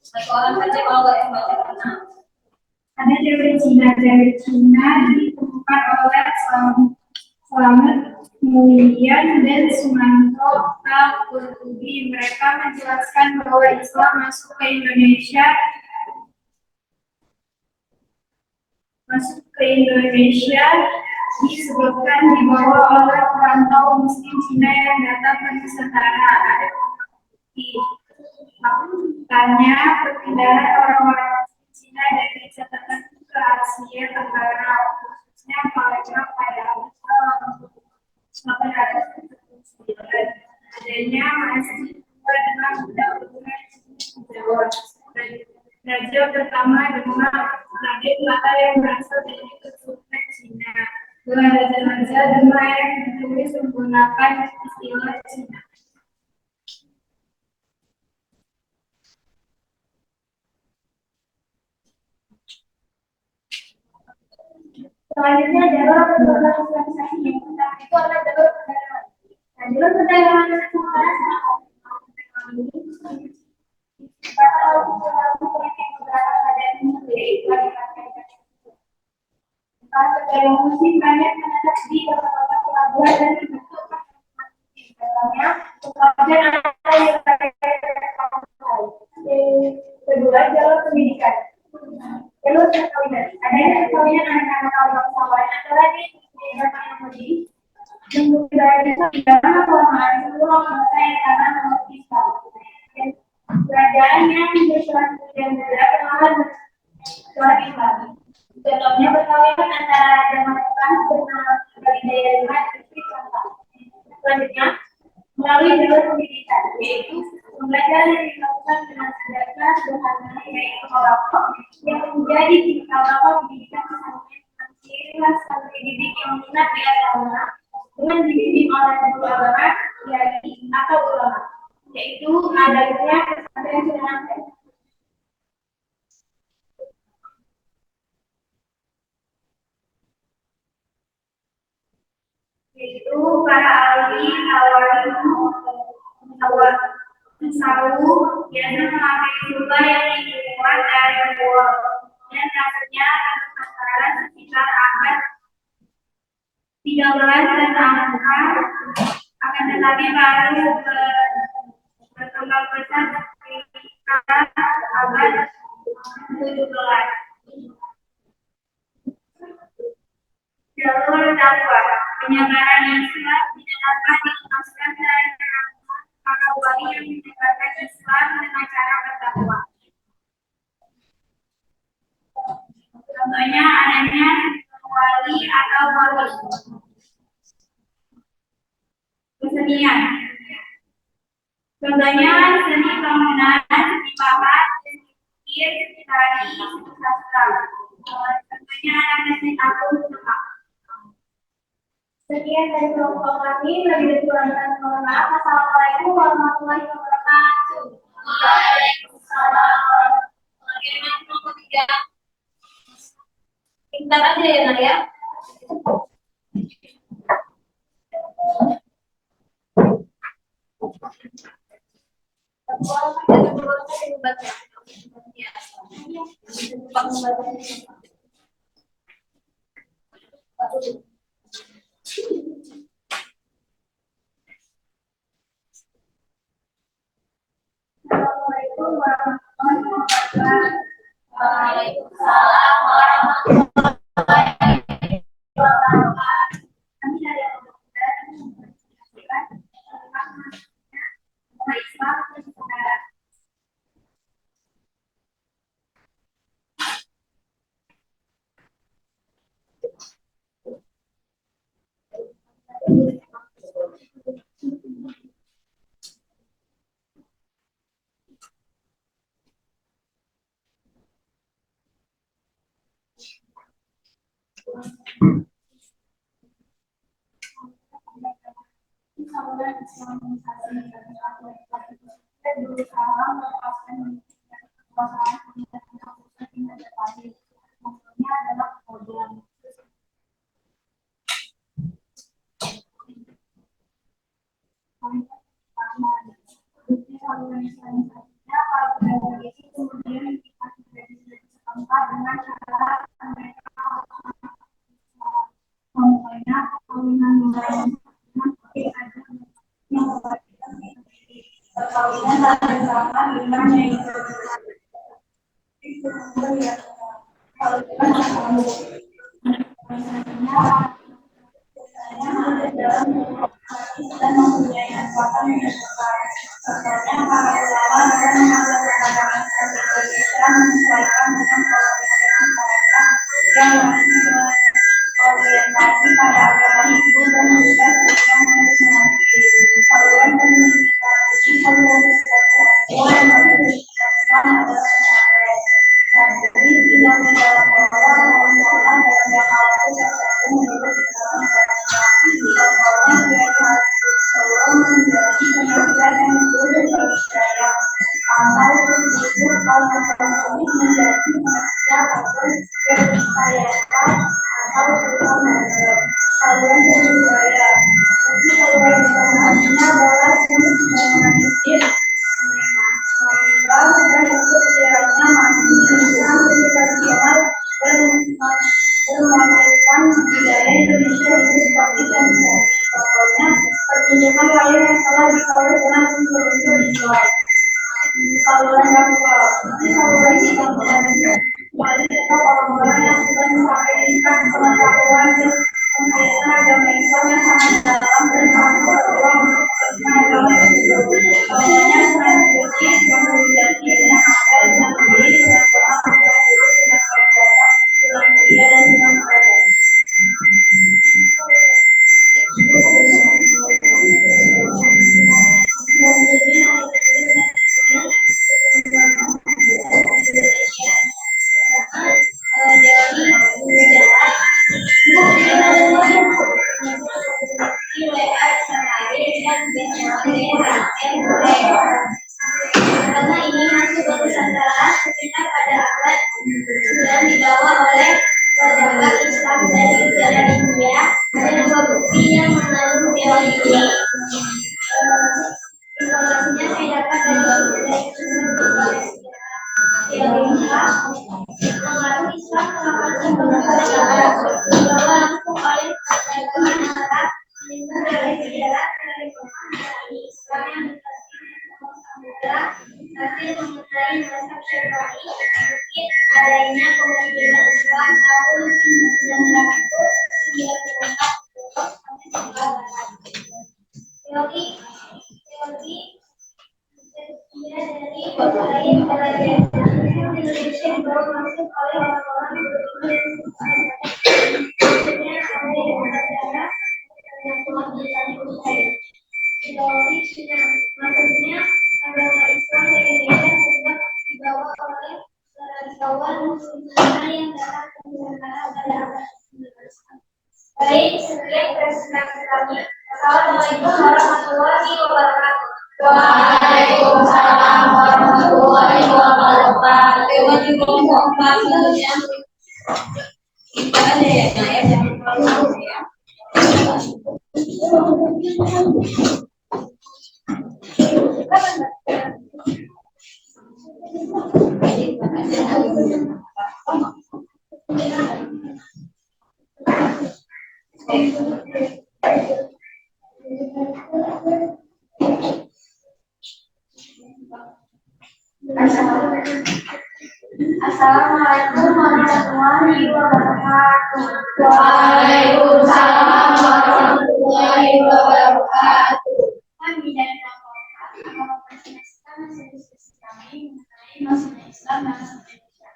Satu orang saja kalau nggak yang baca karena Ada cewek Cina ditemukan oleh Selamat Mulyana dan Sumanto Al-Qurtubi. Mereka menjelaskan bahwa Islam masuk ke Indonesia disebabkan dibawa oleh perantau Muslim Cina yang datang ke Nusantara. Tanya perpindahan orang-orang Cina dari catatan ke Asia Tenggara, khususnya Palembang pada abad 809. Adanya masjid dengan undang-undang Jawa. Raja pertama adalah Raden Lata yang berasal dari Kesultanan Cina. Dua raja-raja Demak yang ditulis menggunakan istilah Cina. Selanjutnya jalur organisasi yang pertama itu adalah jalur perdagangan. Nah, jalur perdagangan itu musim banyak menetap di beberapa pelabuhan dan dibentuk kedua jalur pendidikan. Jalur perkawinan. Adanya perkawinan anak-anak kaum bangsawan antara di zaman Yahudi dan budaya dalam kelamaan seluruh bangsa yang karena menurut Islam. Kerajaan yang berselanjutnya berkenalan dengan Islam. Contohnya perkawinan antara Raja Mataram dengan Brawijaya V istri Santa. Selanjutnya melalui jalur pendidikan, yaitu pembelajaran yang dilakukan dengan sederhana sederhana yaitu kelompok yang menjadi cikal bakal pendidikan pesantren dengan ciri khas pendidik yang minat di agama dengan dibimbing oleh guru agama kiai atau ulama, yaitu adanya pesantren pesantren. Yaitu para ahli tasawuf biasa memakai jubah yang dibuat dari wool dan kasusnya antara sekitar abad 13 dan akan tetapi baru berkembang pesat sekitar abad 17. Jalur dakwah penyebaran Islam tidak dapat dilepaskan dari para wali yang menyebarkan Islam dengan cara berdakwah. Contohnya adanya wali atau wali. Kesenian. Contohnya seni bangunan, seni pahat, seni ukir, seni tari, seni sastra. Contohnya ada seni tabuh, semak. Sekian dari kelompok kami, lebih kurangnya mohon maaf. Assalamualaikum warahmatullahi wabarakatuh. Waalaikumsalam. Bagaimana kelompok 3? Pintar aja ya, Nak ya. Assalamualaikum warahmatullahi wabarakatuh. Waalaikumsalam warahmatullahi wabarakatuh. Kami dari Islam dan saudara. Karena ini masih Nusantara sekitar pada abad dan dibawa oleh pejabat Islam dari negara India. Ada dua bukti yang mengandung teori ini. Informasinya saya dapat dari teorinya pengaruh Islam terhadap bangsa dibawa langsung oleh perdagangan Arab dari sejarah dari Islam yang hasil mengenai mazhab Syafi'i mungkin adanya kemungkinan Islam tahun 1994 teori dari pelajaran Indonesia yang baru masuk oleh orang-orang maksudnya agama Islam di Indonesia sejak dibawa oleh kawan muslim yang datang ke Nusantara pada abad 19. Baik, sekian presentasi kami. Assalamualaikum warahmatullahi wabarakatuh. Waalaikumsalam warahmatullahi wabarakatuh. Kita ada ya, jangan terlalu ya. Assalamualaikum warahmatullahi wabarakatuh. Waalaikumsalam warahmatullahi wabarakatuh. Kami dari Agama Pancasila masih diskusi kami mengenai masuknya Islam dan Indonesia.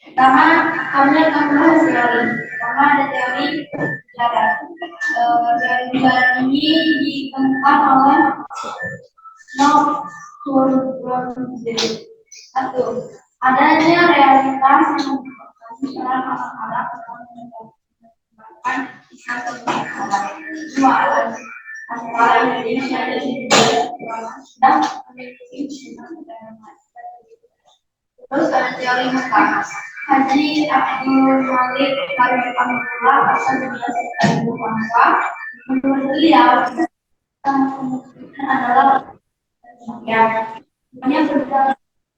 Pertama, kami akan bahas teori. Pertama ada teori sejarah. Teori sejarah ini ditemukan oleh Satu, adanya realitas yang dalam anak-anak menyebabkan satu dua antara Indonesia dan sedang memiliki terus ada teori Mekah. Haji Abdul Malik Rahimahullah asal menjelaskan bahwa menurut beliau adalah yang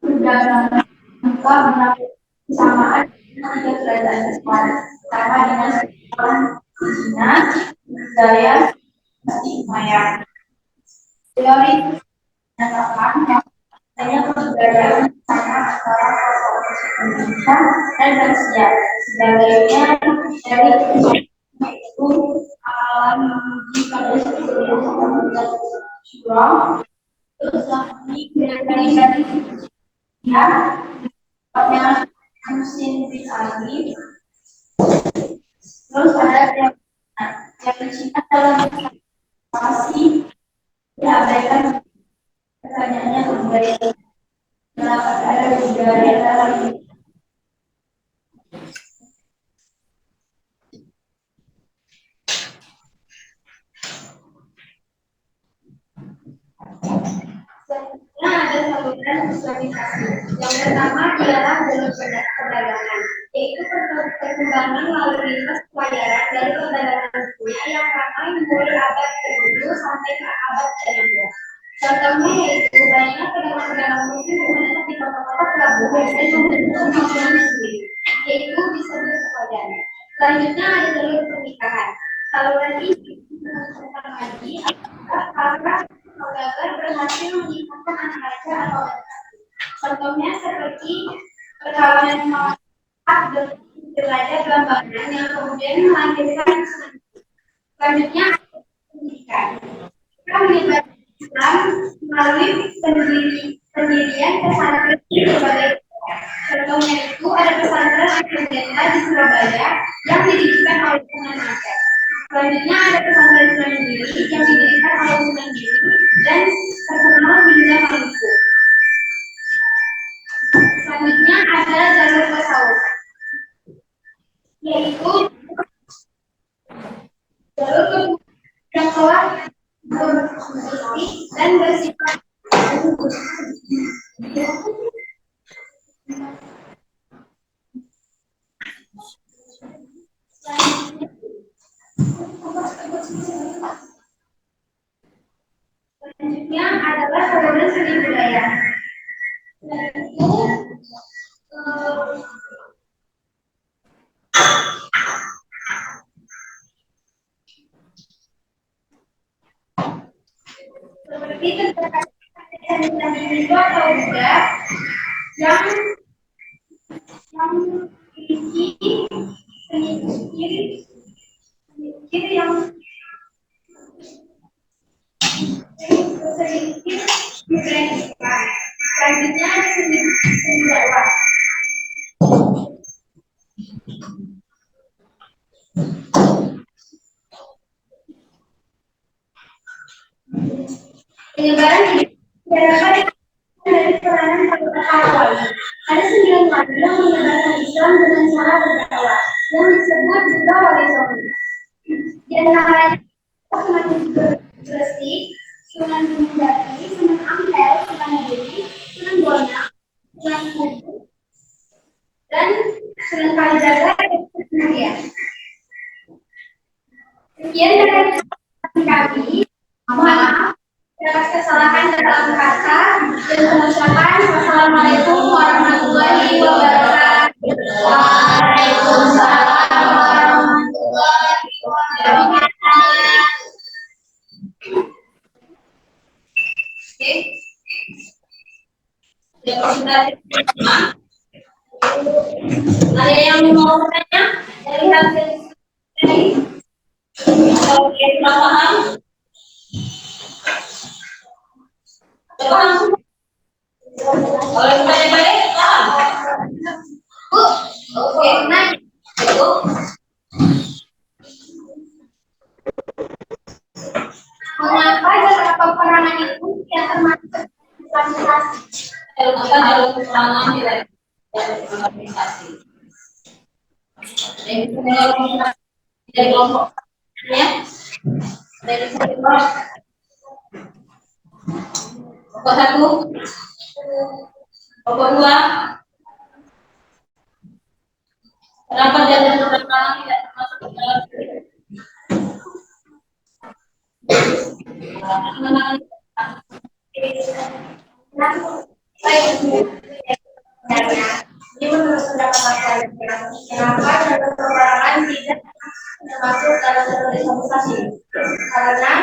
perdagangan Mekah berlaku kesamaan tiga kerajaan Islam karena dengan seorang Cina, Jaya, Umayyah. Teori menyatakan hanya perbedaan sama antara Indonesia dan Rusia. Sebagainya dari itu alam jika syurah terus ini dari ya pada musim Ali terus ada yang Cina dalam masih diabaikan pertanyaannya kembali kenapa ada budaya dalam Nah, ada saluran sosialisasi. Yang pertama ialah jalur perdagangan, yaitu perkembangan lalu lintas pelayaran dari perdagangan dunia yang ramai mulai abad ke-7 sampai ke abad ke-16. Contohnya yaitu banyaknya pedagang-pedagang muslim menetap di kota-kota pelabuhan dan membentuk masyarakat sendiri, yaitu disebut sepadan. Selanjutnya ada jalur pernikahan. Saluran ini menentukan lagi apakah saudagar berhasil menyimpan anak raja atau laki-laki. Contohnya seperti perkawinan Muhammad dengan raja Gambaran yang kemudian melahirkan. Selanjutnya pendidikan. Kita melibatkan Islam melalui pendirian pesantren di berbagai daerah. Contohnya itu ada pesantren Al-Jannah di Surabaya yang didirikan oleh Sunan Ampel. Selanjutnya ada pesantren sendiri yang didirikan oleh Sunan Giri dan terkenal di dunia Maluku. Selanjutnya ada jalur tasawuf, yaitu jalur yang telah berfungsi dan bersifat selanjutnya adalah saluran seni budaya. Seperti tentang itu atau tidak yang memiliki seni kiri yang sedikit diferensikan. Selanjutnya ada seni dakwah. Penyebaran diadakan dari peranan pada awal. Ada 9 wali yang menyebarkan Islam dengan cara berdakwah yang disebut juga wali songo. Di antaranya Sunan Gresik, Sunan Gunung Jati, Sunan Ampel, Sunan Giri, Sunan Bonang, Sunan Kudus, dan Sunan Kalijaga dan Sunan. Sekian dari kami. Maaf atas kesalahan dalam kata dan pengucapan. Wassalamualaikum warahmatullahi wabarakatuh. Waalaikumsalam warahmatullahi wabarakatuh. Ada yang mau bertanya dari hasil ini? Oke, paham? Coba langsung. Kalau balik-balik, paham? Bu, oke, naik. Bu. Mengapa dalam peperangan itu yang termasuk klasifikasi? Dalam peperangan tidak? dan organisasi. Dari kelompok ya, dari kelompok satu, kelompok dua, kenapa jalan pertama tidak termasuk ke dalam Ini menurut pendapat saya, kenapa jalur perorangan tidak termasuk dalam jalur islamisasi? Karena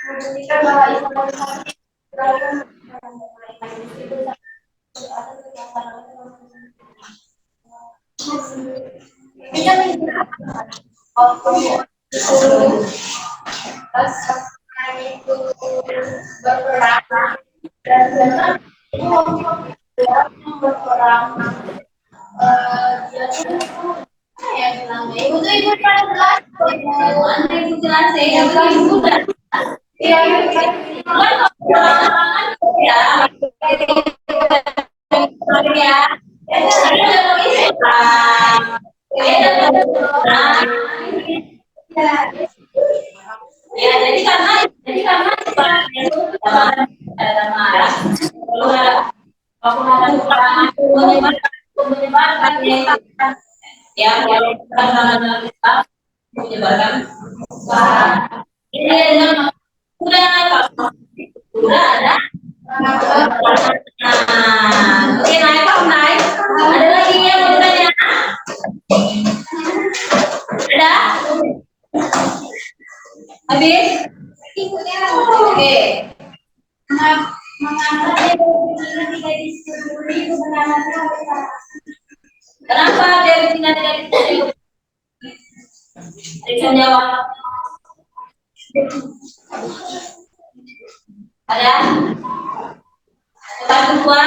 membuktikan bahwa islamisasi itu berperang dan berperang ya bilangnya ibu tuh ibu kan jelas ibu jelas ya ibu udah iya ya jadi karena itu ada marah kalau ada kekurangan menyebarkan ya kalau dalam Islam menyebarkan ini dengan udah ada oke naik ada lagi yang mau ditanya ada habis oke mengapa tidak disetujui kebenarannya kenapa dari Cina tidak disetujui bisa jawab ada satu dua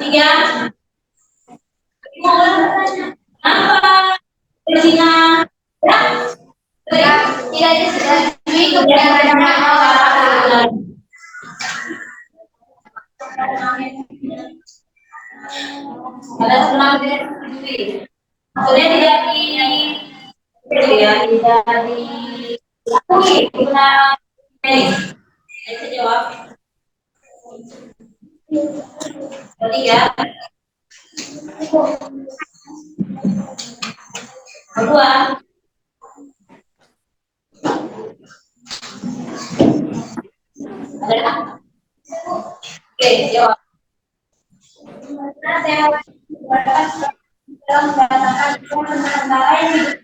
tiga apa dari Cina tidak disetujui kebenarannya ada senang disetujui sudah tidak diakui kebenaran saya jawab ketiga kedua ada oke jawab saya mengatakan antara yang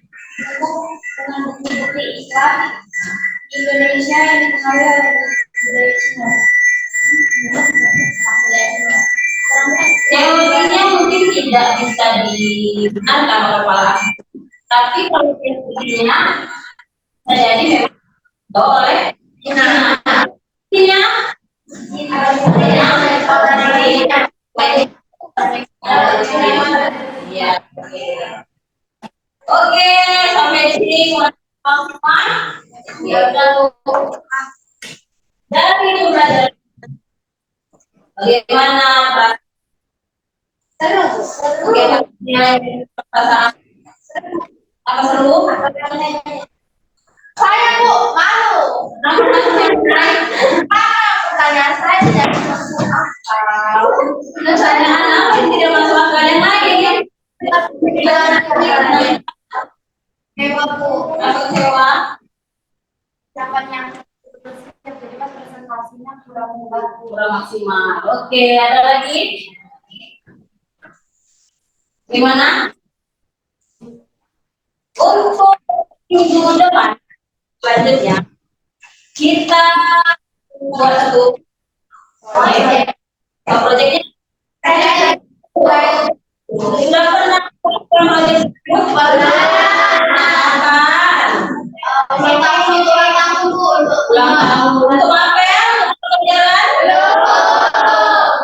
dengan bukti-bukti Islam Indonesia yang dipengaruhi oleh budaya Cina. Teorinya mungkin tidak bisa dibenarkan oleh kepala, tapi kalau teorinya jadi memang boleh. Cina, ya. Oke, sampai sini teman-teman. Ya udah dari itu belajar bagaimana perasaan apa seru? Saya Bu malu. Pertanyaan saya tidak masuk akal. Pertanyaan apa yang tidak masuk akal yang lain? Hewa Bu, apa hewa? Yang jadi pas presentasinya kurang maksimal. Oke, ada lagi? Gimana? Untuk minggu depan selanjutnya kita buat satu proyek. Proyeknya sudah pernah proyek ulang tahun untuk apa ya? Untuk jalan?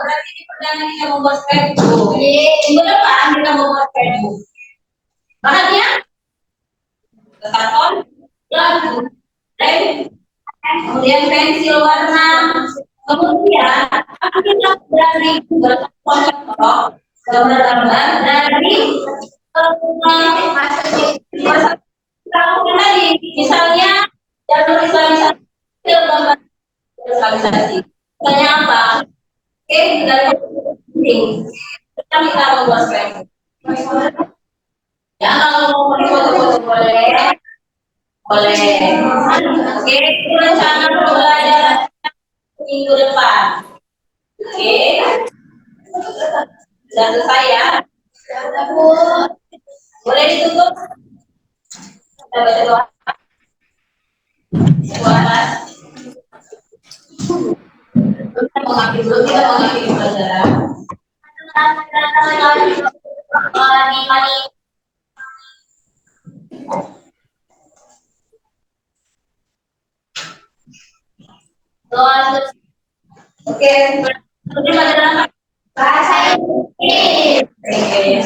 Berarti ini perdana kita membuat sketchbook. Minggu depan kita membuat sketchbook. Bahannya? Karton, lagu, kemudian pensil warna, Kemudian kita dari contoh gambar-gambar dari masa tadi, misalnya jalur islamisasi, gambar islamisasi. Misalnya apa? Oke, dari ini kita membuat spek. Ya, kalau mau foto-foto boleh, boleh. Oke, rencana pembelajaran minggu depan. Oke, sudah selesai ya. Boleh ditutup. Kita baca doa. Tuhan, kita mengakhiri dulu, kita mengakhiri pelajaran. Mani. Doa. Oke, berarti pelajaran bahasa Inggris. Oke.